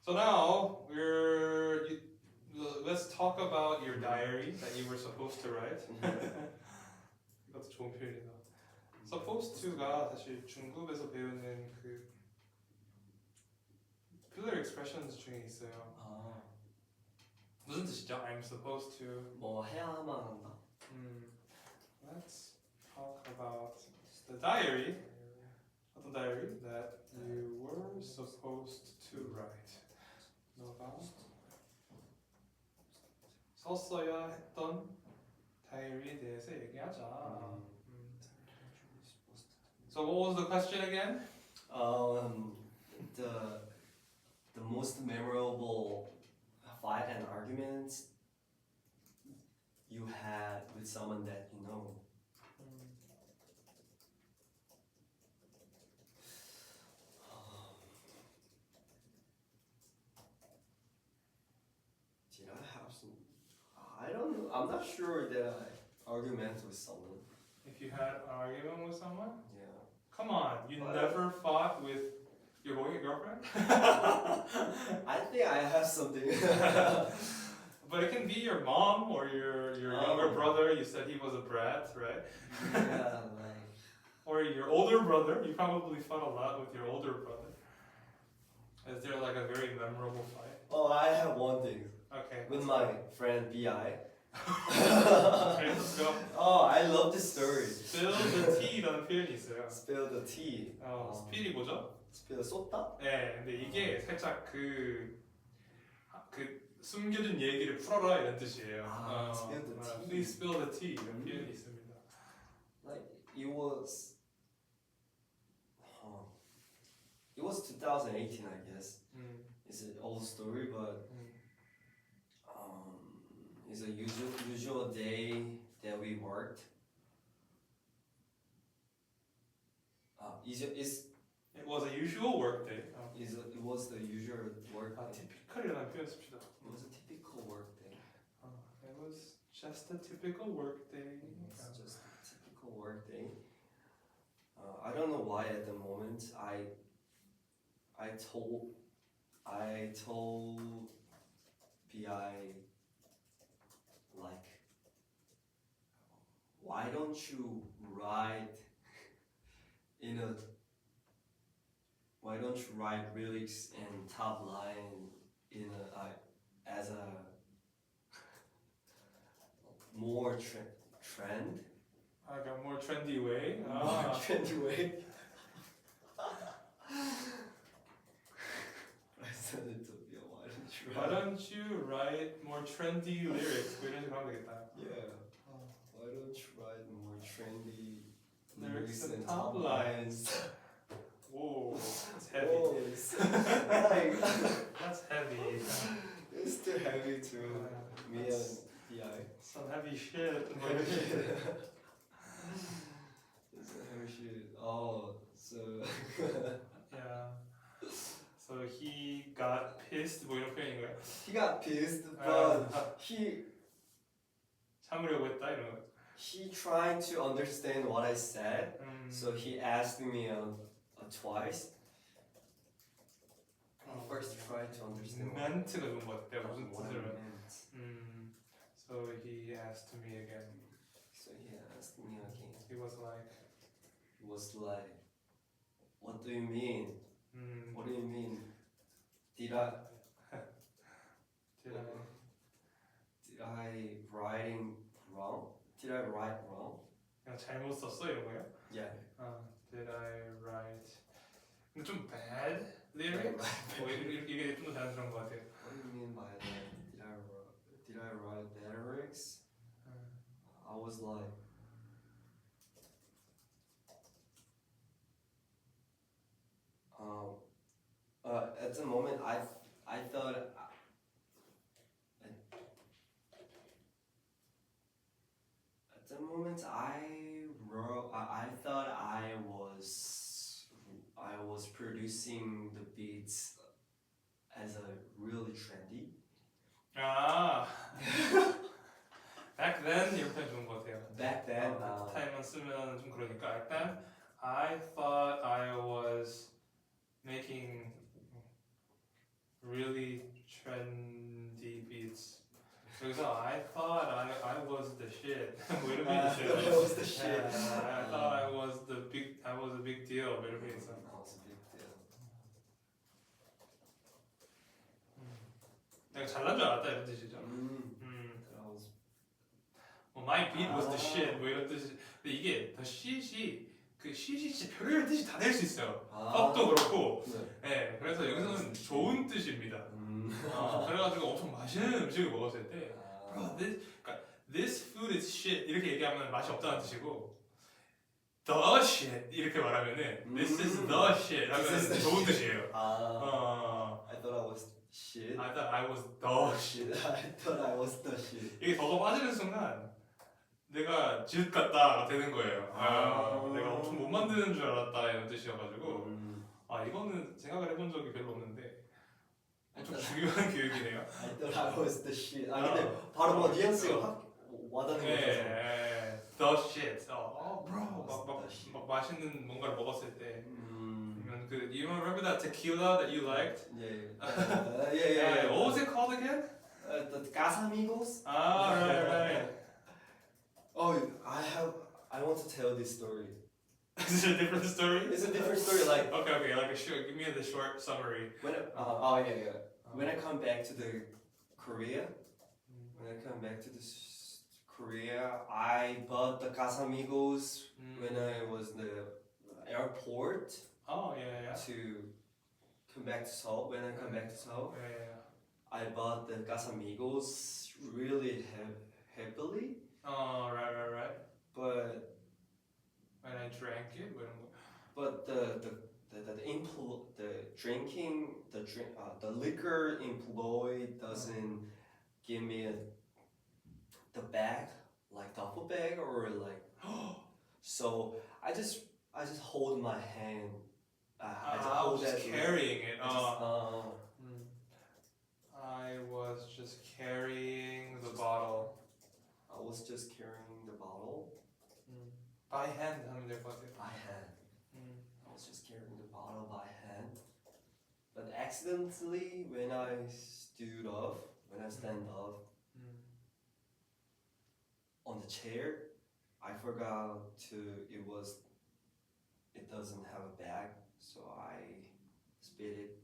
Speaker 1: So now let's talk about your diary that you were supposed to write. 이것도 좋은 표현이다. Supposed to가 사실 중급에서 배우는 그 pillar expressions 중에 있어요. 무슨 뜻이죠? I'm supposed to.
Speaker 2: 뭐 해야만 한다.
Speaker 1: Let's talk about the diary. 어떤 diary that you were supposed to write. 너가 썼어야 했던 다이어리에 대해서 얘기하자. So what was the question again?
Speaker 2: The most memorable fight and arguments you had with someone that you know. Did I have some? I don't know. I'm not sure that I argument with someone.
Speaker 1: If you had an argument with someone?
Speaker 2: Yeah.
Speaker 1: Come on, you never fought with your girlfriend?
Speaker 2: I think I have something.
Speaker 1: But it can be your mom or your younger brother. You said he was a brat, right?
Speaker 2: Yeah, like.
Speaker 1: Or your older brother. You probably fought a lot with your older brother. Is there like a very memorable fight?
Speaker 2: Oh, I have one thing.
Speaker 1: Okay.
Speaker 2: With my friend B.I.
Speaker 1: Okay, let's go.
Speaker 2: Oh, I love this story.
Speaker 1: Spill the tea라는 표현이 있어요.
Speaker 2: Spill the tea.
Speaker 1: 스필이 뭐죠?
Speaker 2: Spill 쏟다?
Speaker 1: 네, 근데 이게 살짝 그 숨겨둔 얘기를 풀어라 이런 뜻이에요.
Speaker 2: Spill the tea.
Speaker 1: Please spill the tea 이런 표현이 있습니다.
Speaker 2: Like it was 2018, I guess. It's an old story, but it's a usual day that we worked.
Speaker 1: It was a usual work day.
Speaker 2: It was the usual work day.
Speaker 1: typical이라는 표현 씁시다.
Speaker 2: It was a typical work day.
Speaker 1: It was just a typical work day.
Speaker 2: It's just a typical work day. I don't know why at the moment I told BI like, why don't you write lyrics and top line in a as a more trend
Speaker 1: Like a more trendy way.
Speaker 2: more trendy way. I said it to be why don't you
Speaker 1: Why don't you write more trendy lyrics? 뭐 이런 식으로 하면 되겠다.
Speaker 2: Yeah. Why don't you write more trendy
Speaker 1: Lyrics and
Speaker 2: and
Speaker 1: top lines? Whoa, that's heavy.
Speaker 2: Oh, it's like,
Speaker 1: That's heavy.
Speaker 2: it's too heavy to me and
Speaker 1: That's
Speaker 2: DI.
Speaker 1: some heavy shit.
Speaker 2: It's a heavy shit. Oh, so
Speaker 1: Yeah. So he got pissed. 뭐 이런 표현인 거야?
Speaker 2: he got pissed, but he
Speaker 1: 참으려고 했다 이런 거.
Speaker 2: tried to understand what I said.
Speaker 1: 음.
Speaker 2: So he asked me twice.
Speaker 1: 어,
Speaker 2: First tried to understand
Speaker 1: 멘트가 좋은 것 같아. 무슨
Speaker 2: what I
Speaker 1: 뜻을.
Speaker 2: meant.
Speaker 1: So he asked me again.
Speaker 2: So he asked me again.
Speaker 1: He was like,
Speaker 2: He was like, "What do you mean? What do you mean? Did I writing wrong? Did I write wrong?"
Speaker 1: 그냥 잘못 썼어 이런 거야?
Speaker 2: Yeah.
Speaker 1: Did I write? 근데 좀 bad lyrics? 뭐 이게 좀 더 자연스러운 것 같아요.
Speaker 2: What do you mean by that? Did I write bad lyrics? I was like, at the moment I thought at the moment I thought I was producing the beats as a really trendy.
Speaker 1: 아, back then 이런 표현 좋은 것 같아요.
Speaker 2: Back then,
Speaker 1: 그 타임만 쓰면 좀 그러니까 일단 I thought I was making really trendy beats. 여기서 I thought I was the shit. 뭐 이런 게 있어요.
Speaker 2: I was the shit.
Speaker 1: I thought I was a big deal. 뭐 이런 게 있어.
Speaker 2: That was a big deal.
Speaker 1: 내가 잘난 줄 알았다 이런 뜻이죠.
Speaker 2: That was.
Speaker 1: My beat was the shit. 뭐 이런 뜻이. 근데 이게 the shit이 그 shit이 진짜 별의별 뜻이 다 될 수 있어요. fuck도 그렇고. 네. 그래서 여기서는 좋은 뜻입니다. 그래가지고 엄청 맛있는 음식을 먹었을 때 bro, this food is shit 이렇게 얘기하면 맛이 없다는 뜻이고 the shit 이렇게 말하면은 this is the shit 하면 좋은 뜻이에요.
Speaker 2: I thought I was shit.
Speaker 1: I thought I was the shit.
Speaker 2: I thought I was the shit.
Speaker 1: 이게 더가 빠지는 순간 내가 질 같다가 되는 거예요. 내가 엄청 못 만드는 줄 알았다 이런 뜻이어가지고 이거는 생각을 해본 적이 별로 없는데 엄청 중요한 교육이네요.
Speaker 2: I thought I was the shit. 근데 바로 뭐 뉘앙스가 확 와닿는 거 같아서.
Speaker 1: The shit. bro. 막 맛있는 뭔가를 먹었을 때. 아니면 그 you remember that tequila that you liked?
Speaker 2: Yeah.
Speaker 1: What was it called again?
Speaker 2: The Casamigos.
Speaker 1: Right.
Speaker 2: Oh, I want to tell this story.
Speaker 1: Is it a different story?
Speaker 2: It's a different story. Like
Speaker 1: Okay. Like give me the short summary.
Speaker 2: when when I come back to the Korea, I bought the Casamigos when I was in the airport
Speaker 1: Oh yeah.
Speaker 2: to come back to Seoul. When I come back to Seoul,
Speaker 1: Yeah.
Speaker 2: I bought the Casamigos really heavily,
Speaker 1: Oh right.
Speaker 2: but
Speaker 1: When I drank it, 뭐 이런 거.
Speaker 2: but the liquor employee doesn't give me the bag, like duffel bag or like so I just hold my hand. I just
Speaker 1: I
Speaker 2: hold
Speaker 1: was just
Speaker 2: that
Speaker 1: carrying it.
Speaker 2: I
Speaker 1: I was just carrying the bottle.
Speaker 2: was just carrying the bottle
Speaker 1: by hand 하면 될 것 같아요.
Speaker 2: by hand. I was just carrying the bottle by hand. But accidentally, when I stood up, when I stand up on the chair, I forgot to. It doesn't have a bag, so I spit it.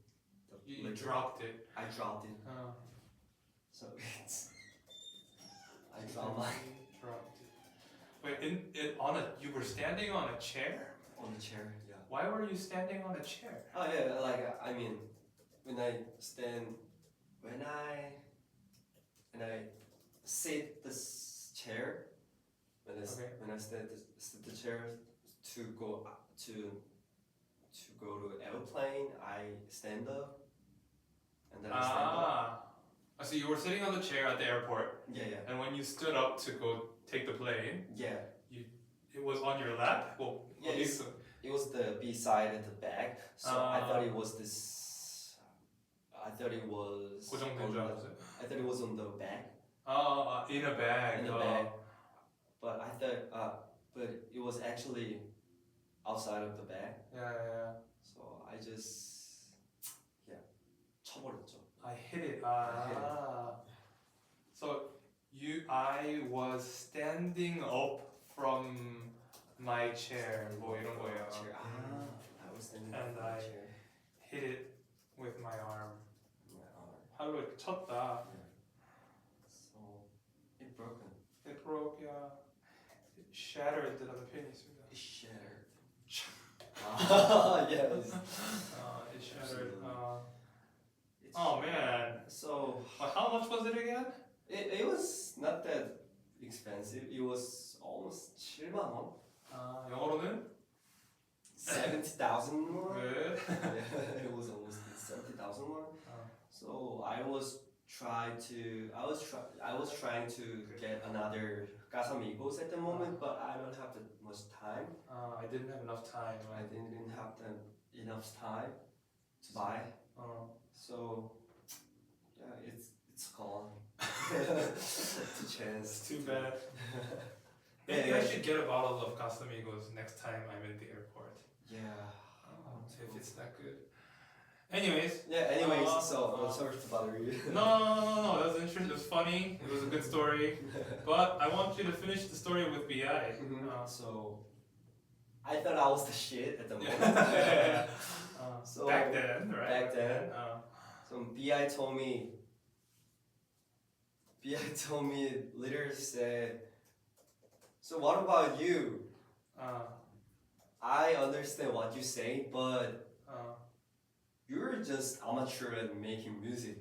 Speaker 1: You dropped it.
Speaker 2: I dropped it. So it's. I dropped my
Speaker 1: dropped it. Wait, you were standing on a chair?
Speaker 2: on the chair. Yeah.
Speaker 1: Why were you standing on a chair?
Speaker 2: Oh yeah, like I mean, when I sit this chair, when I sit the chair to go to airplane, I stand up, and then I stand up.
Speaker 1: So you were sitting on the chair at the airport,
Speaker 2: Yeah.
Speaker 1: and when you stood up to go take the plane,
Speaker 2: Yeah.
Speaker 1: it was on your lap? Well,
Speaker 2: Yeah,
Speaker 1: at least
Speaker 2: it was the B side at the back, so I thought it was this. I thought it was.
Speaker 1: 고정된 줄 알았어요.
Speaker 2: I thought it was on the back.
Speaker 1: In a bag.
Speaker 2: In the bag. But I thought, but it was actually outside of the bag.
Speaker 1: Yeah.
Speaker 2: So I just, 쳐버렸죠.
Speaker 1: I hit it.
Speaker 2: hit
Speaker 1: So I was standing up from my chair. 뭐 이런 거예요.
Speaker 2: Chair. I was standing
Speaker 1: And
Speaker 2: on the
Speaker 1: I-
Speaker 2: chair.
Speaker 1: Hit it with my arm.
Speaker 2: My arm.
Speaker 1: 팔로 이렇게 쳤다.
Speaker 2: So it broken.
Speaker 1: It broke. Yeah. It shattered라는 표현이 있습니다.
Speaker 2: It shattered. yes.
Speaker 1: It shattered.
Speaker 2: It's
Speaker 1: Oh man.
Speaker 2: So
Speaker 1: How much was it again?
Speaker 2: it was not that expensive. It was almost 7만 원.
Speaker 1: 영어로는?
Speaker 2: 70,000 won.
Speaker 1: Good.
Speaker 2: Yeah, it was almost 70,000 won. So I was trying to get another Casamigos at the moment, but I don't have that much time.
Speaker 1: I didn't have enough time.
Speaker 2: I didn't have enough time to buy. So yeah, it's gone. To chance.
Speaker 1: It's too bad. Maybe I should get a bottle of Casamigos next time I'm in the airport.
Speaker 2: Yeah.
Speaker 1: If it's that good. Anyways.
Speaker 2: Sorry to bother you.
Speaker 1: No. That was interesting. It was funny. It was a good story. But I want you to finish the story with BI.
Speaker 2: So I thought I was the shit at the moment.
Speaker 1: Yeah.
Speaker 2: So
Speaker 1: back then, right?
Speaker 2: back then. So BI told me, literally said, so what about you? I understand what you say, but you're just amateur at making music.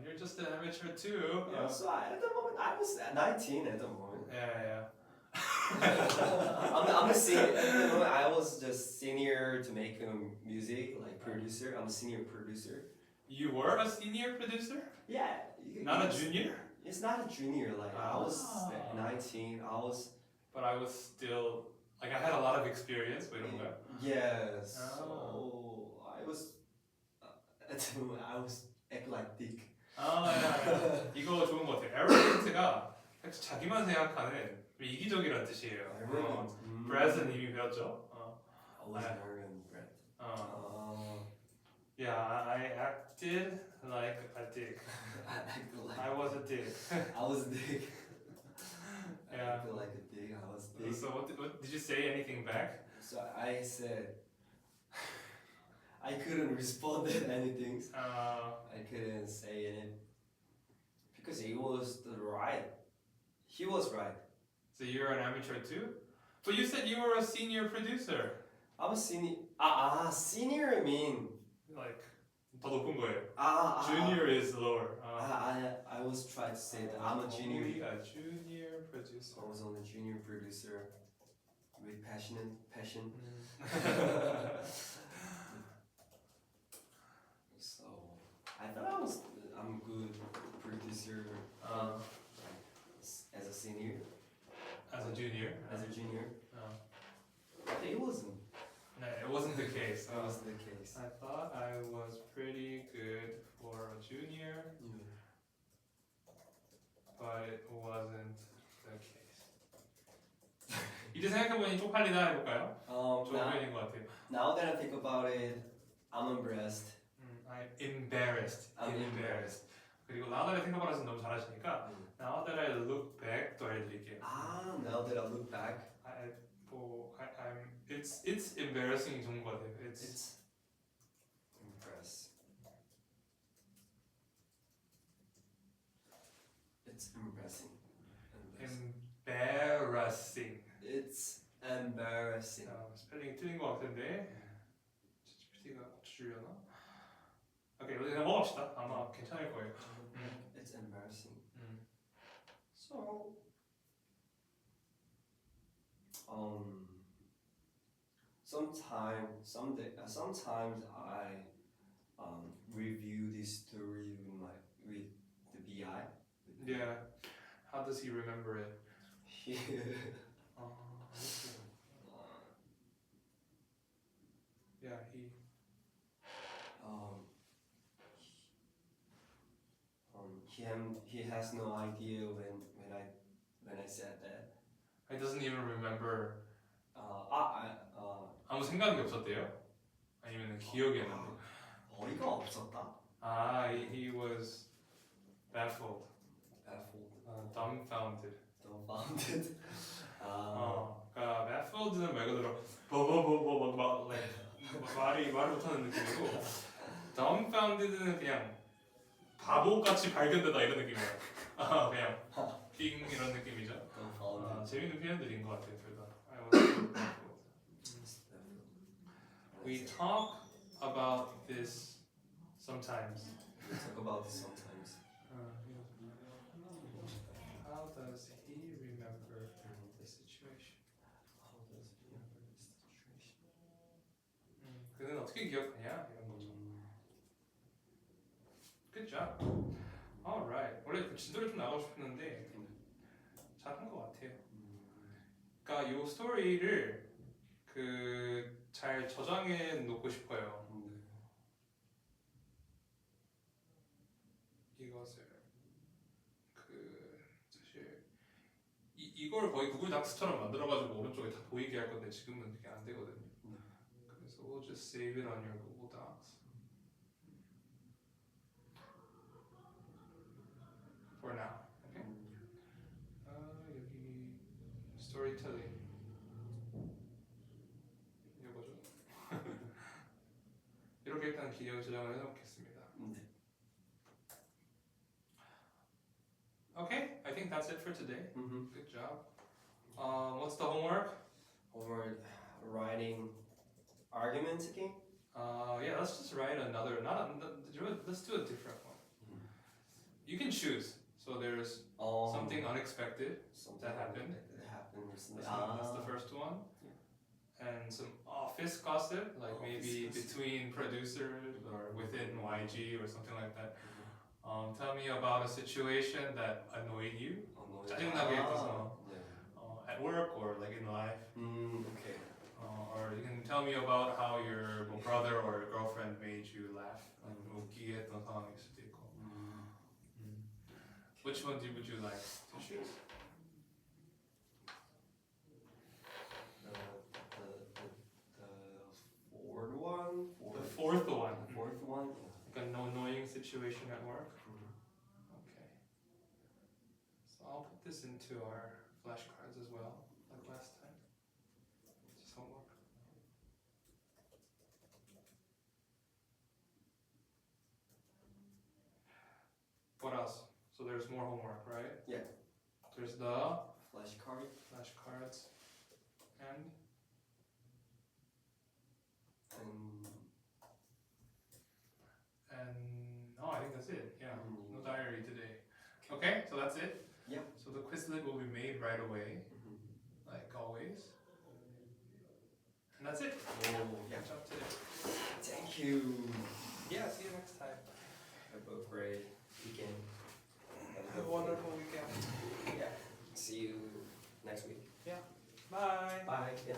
Speaker 1: You're just an amateur too.
Speaker 2: So at the moment, I was 19 at the moment.
Speaker 1: Yeah.
Speaker 2: I'm a senior. At the moment, I was just senior to make music, like producer. I'm a senior producer.
Speaker 1: You were a senior producer?
Speaker 2: Yeah.
Speaker 1: Not a junior?
Speaker 2: It's not a junior. Like I was 19.
Speaker 1: But I was still I had a lot of experience with it.
Speaker 2: Yes. So I was at the moment I was acting like dick.
Speaker 1: 야. 이거 좋은 것 같아. arrogant가 자기만 생각하는 이기적이라는 뜻이에요. Brad은 이미 배웠죠.
Speaker 2: I was arrogant, Brad.
Speaker 1: Yeah, I acted like a dick. I was a dick.
Speaker 2: I was a dick. I
Speaker 1: Yeah.
Speaker 2: acted like a dick. I was dick.
Speaker 1: So what did you say anything back?
Speaker 2: So I said I couldn't respond to anything. I couldn't say anything because he was right. He was right.
Speaker 1: So you're an amateur too? But you said you were a senior producer.
Speaker 2: I'm a senior. Senior I mean.
Speaker 1: Like 더 높은 거예요.
Speaker 2: Junior.
Speaker 1: Junior is lower.
Speaker 2: I was trying to say that I'm a junior.
Speaker 1: A junior producer.
Speaker 2: I was on a junior producer with passion. So I thought I'm good producer as a senior.
Speaker 1: As a junior.
Speaker 2: As a junior.
Speaker 1: Oh.
Speaker 2: It wasn't.
Speaker 1: No, it wasn't the case.
Speaker 2: That was the case.
Speaker 1: I thought I was pretty good for a junior, but it wasn't. 이제 생각해보니 쪽팔리다 해볼까요? 좋은
Speaker 2: Now,
Speaker 1: 표현인 것 같아요.
Speaker 2: now that I think about it, I'm embarrassed.
Speaker 1: I'm embarrassed.
Speaker 2: I'm embarrassed.
Speaker 1: 그리고 now that I think about it은 너무 잘하시니까 now that I look back 또 알려드릴게요.
Speaker 2: Ah, now that I look back,
Speaker 1: it's embarrassing 좋은 것 같아요.
Speaker 2: it's embarrassing. It's embarrassing.
Speaker 1: embarrassing.
Speaker 2: It's embarrassing.
Speaker 1: 스펠링이 틀린 것 같은데 ChatGPT가 고쳐주려나? 오케이, 우리 그냥 먹읍시다. 아마 괜찮을 거예요.
Speaker 2: It's embarrassing. So, sometimes I review this story with the BI.
Speaker 1: Yeah. How does he remember it? Yeah,
Speaker 2: he has no idea when I said that.
Speaker 1: he doesn't even remember.
Speaker 2: I
Speaker 1: 아무 생각이 없었대요? 아니면 기억이 안 나요?
Speaker 2: 어이가 없었다.
Speaker 1: He was baffled, dumbfounded.
Speaker 2: Dumbfounded.
Speaker 1: 그러니까 baffled는 말 그대로 막 말이 못하는 느낌이고 dumbfounded는 그냥 바보같이 발견되다 이런 느낌이에요. 그냥 띵 이런 느낌이죠.
Speaker 2: Dumbfounded.
Speaker 1: 재밌는 표현들인 것 같아요, 둘 다. I was baffled. We talk about this sometimes.
Speaker 2: We talk about this sometimes.
Speaker 1: How does he remember the situation?
Speaker 2: How does he remember this situation?
Speaker 1: 그는 어떻게 기억하냐 이런 거죠. Good job. Alright. 원래 그 진도를 좀 나가고 싶었는데 잘한 것 같아요. 그러니까 이 스토리를 잘 저장해 놓고 싶어요. 이것을 사실 이걸 거의 구글 닥스처럼 만들어가지고 오른쪽에 다 보이게 할 건데 지금은 그게 안 되거든요. 그래서 we'll just save it on your Google Docs for now. Okay? 여기 storytelling 이거죠. 이렇게 일단 기억 저장을 해놓겠습니다. Okay, I think that's it for today. Good job. What's the homework?
Speaker 2: Or writing arguments again?
Speaker 1: Yeah, let's just write another. Let's do a different one. You can choose. So there's something unexpected that happened.
Speaker 2: That happened recently.
Speaker 1: That's the first one. And some office gossip, like maybe between producers or within YG or something like that. Tell me about a situation that annoyed you. 짜증나게 했어서. At work or like in life.
Speaker 2: Okay.
Speaker 1: Or you can tell me about how your brother or your girlfriend made you laugh. 웃기게 했던 상황일 수도 있고. Which one would you like to choose?
Speaker 2: The fourth one.
Speaker 1: The fourth one.
Speaker 2: The fourth one.
Speaker 1: Like an annoying situation at work. Okay. So I'll put this into our flashcards as well, like last time. Just homework. What else? So there's more homework, right?
Speaker 2: Yeah.
Speaker 1: There's the
Speaker 2: Flashcard.
Speaker 1: flashcards and no, I think that's it. Yeah, no diary today. Okay, so that's it.
Speaker 2: Yeah.
Speaker 1: So the Quizlet will be made right away, like always. And that's it.
Speaker 2: Yeah.
Speaker 1: Good job today.
Speaker 2: Thank you.
Speaker 1: Yeah, see you next time.
Speaker 2: Have a great weekend.
Speaker 1: Have a wonderful weekend.
Speaker 2: Yeah. See you next week.
Speaker 1: Bye.
Speaker 2: Bye. Yeah.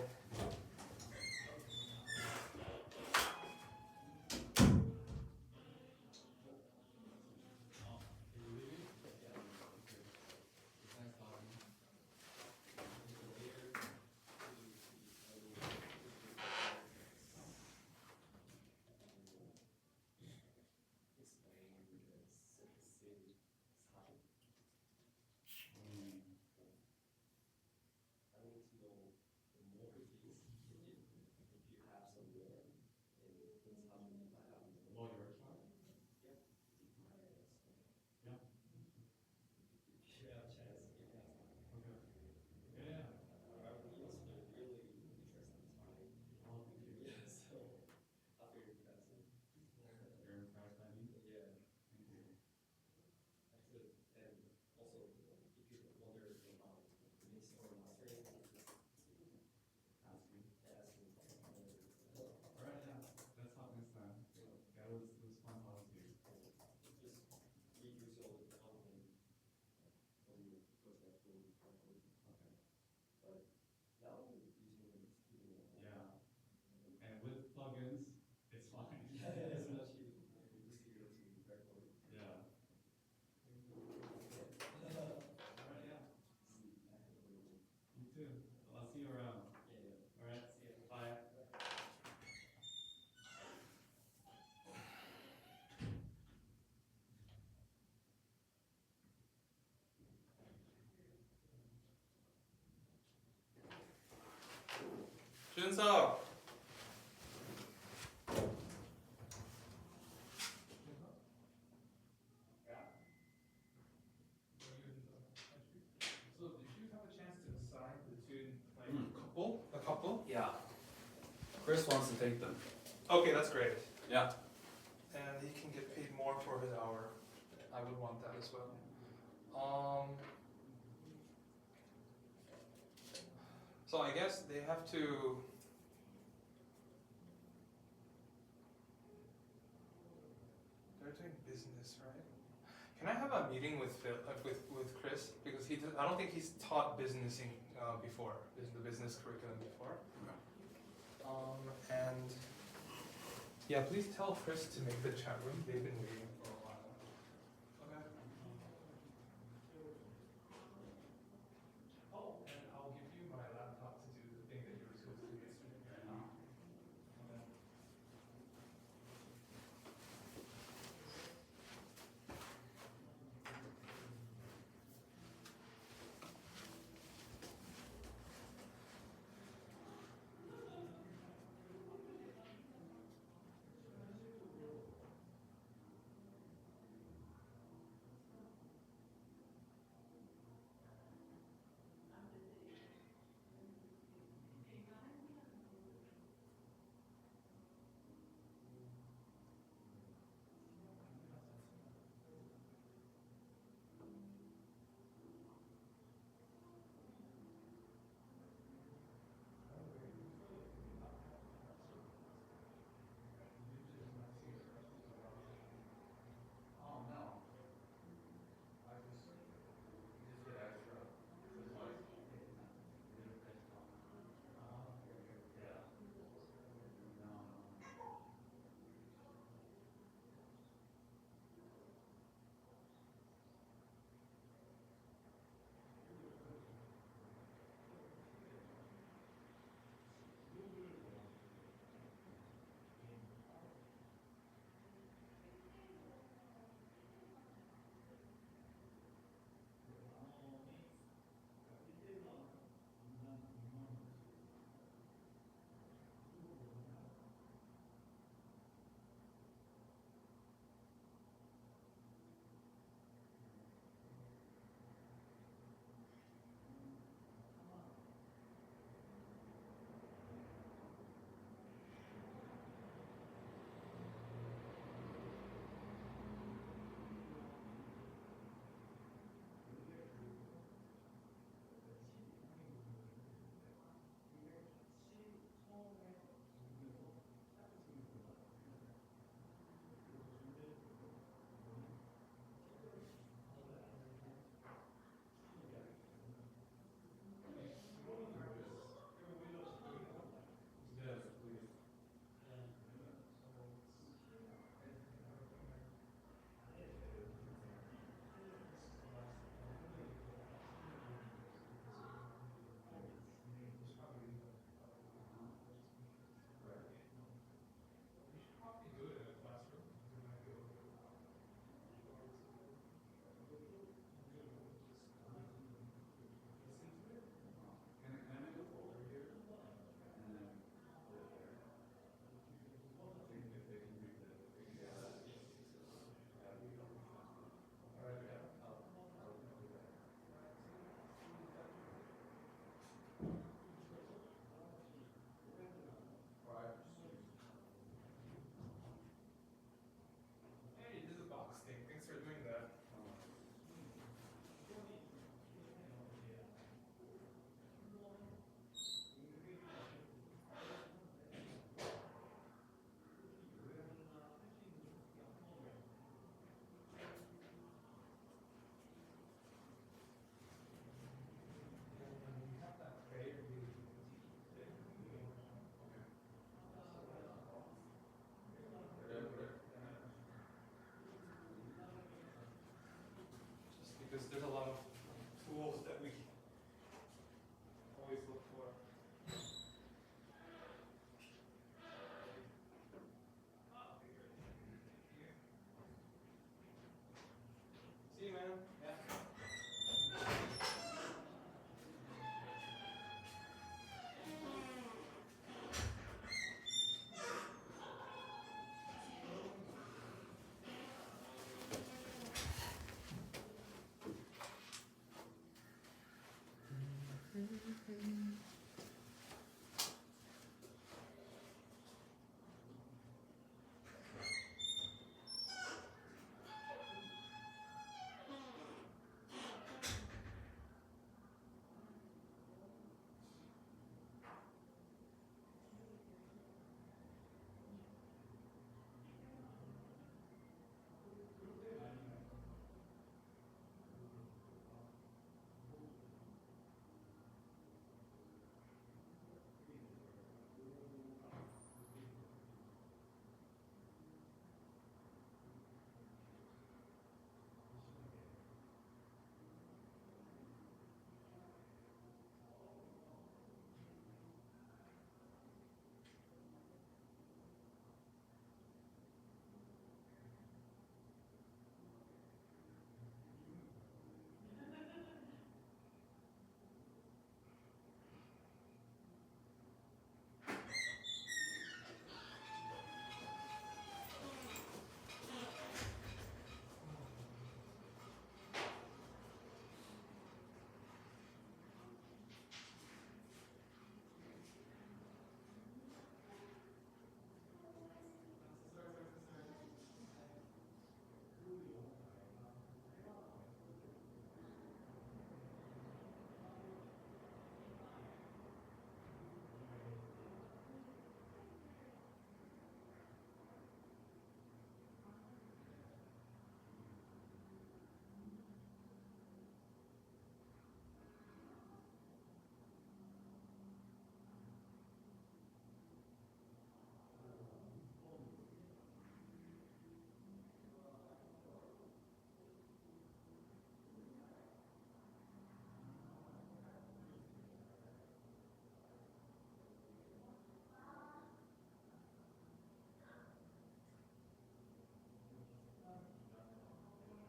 Speaker 1: 준서. So did you have a chance to decide between like a couple?
Speaker 3: Yeah. Chris wants to take them.
Speaker 1: Okay, that's great.
Speaker 3: Yeah.
Speaker 1: And he can get paid more for his hour. I would want that as well. So I guess they have to. They're doing business, right? Can I have a meeting with Phil, with Chris, because I don't think he's taught businessing before, the business curriculum before. And yeah, please tell Chris to make the chat room. They've been waiting.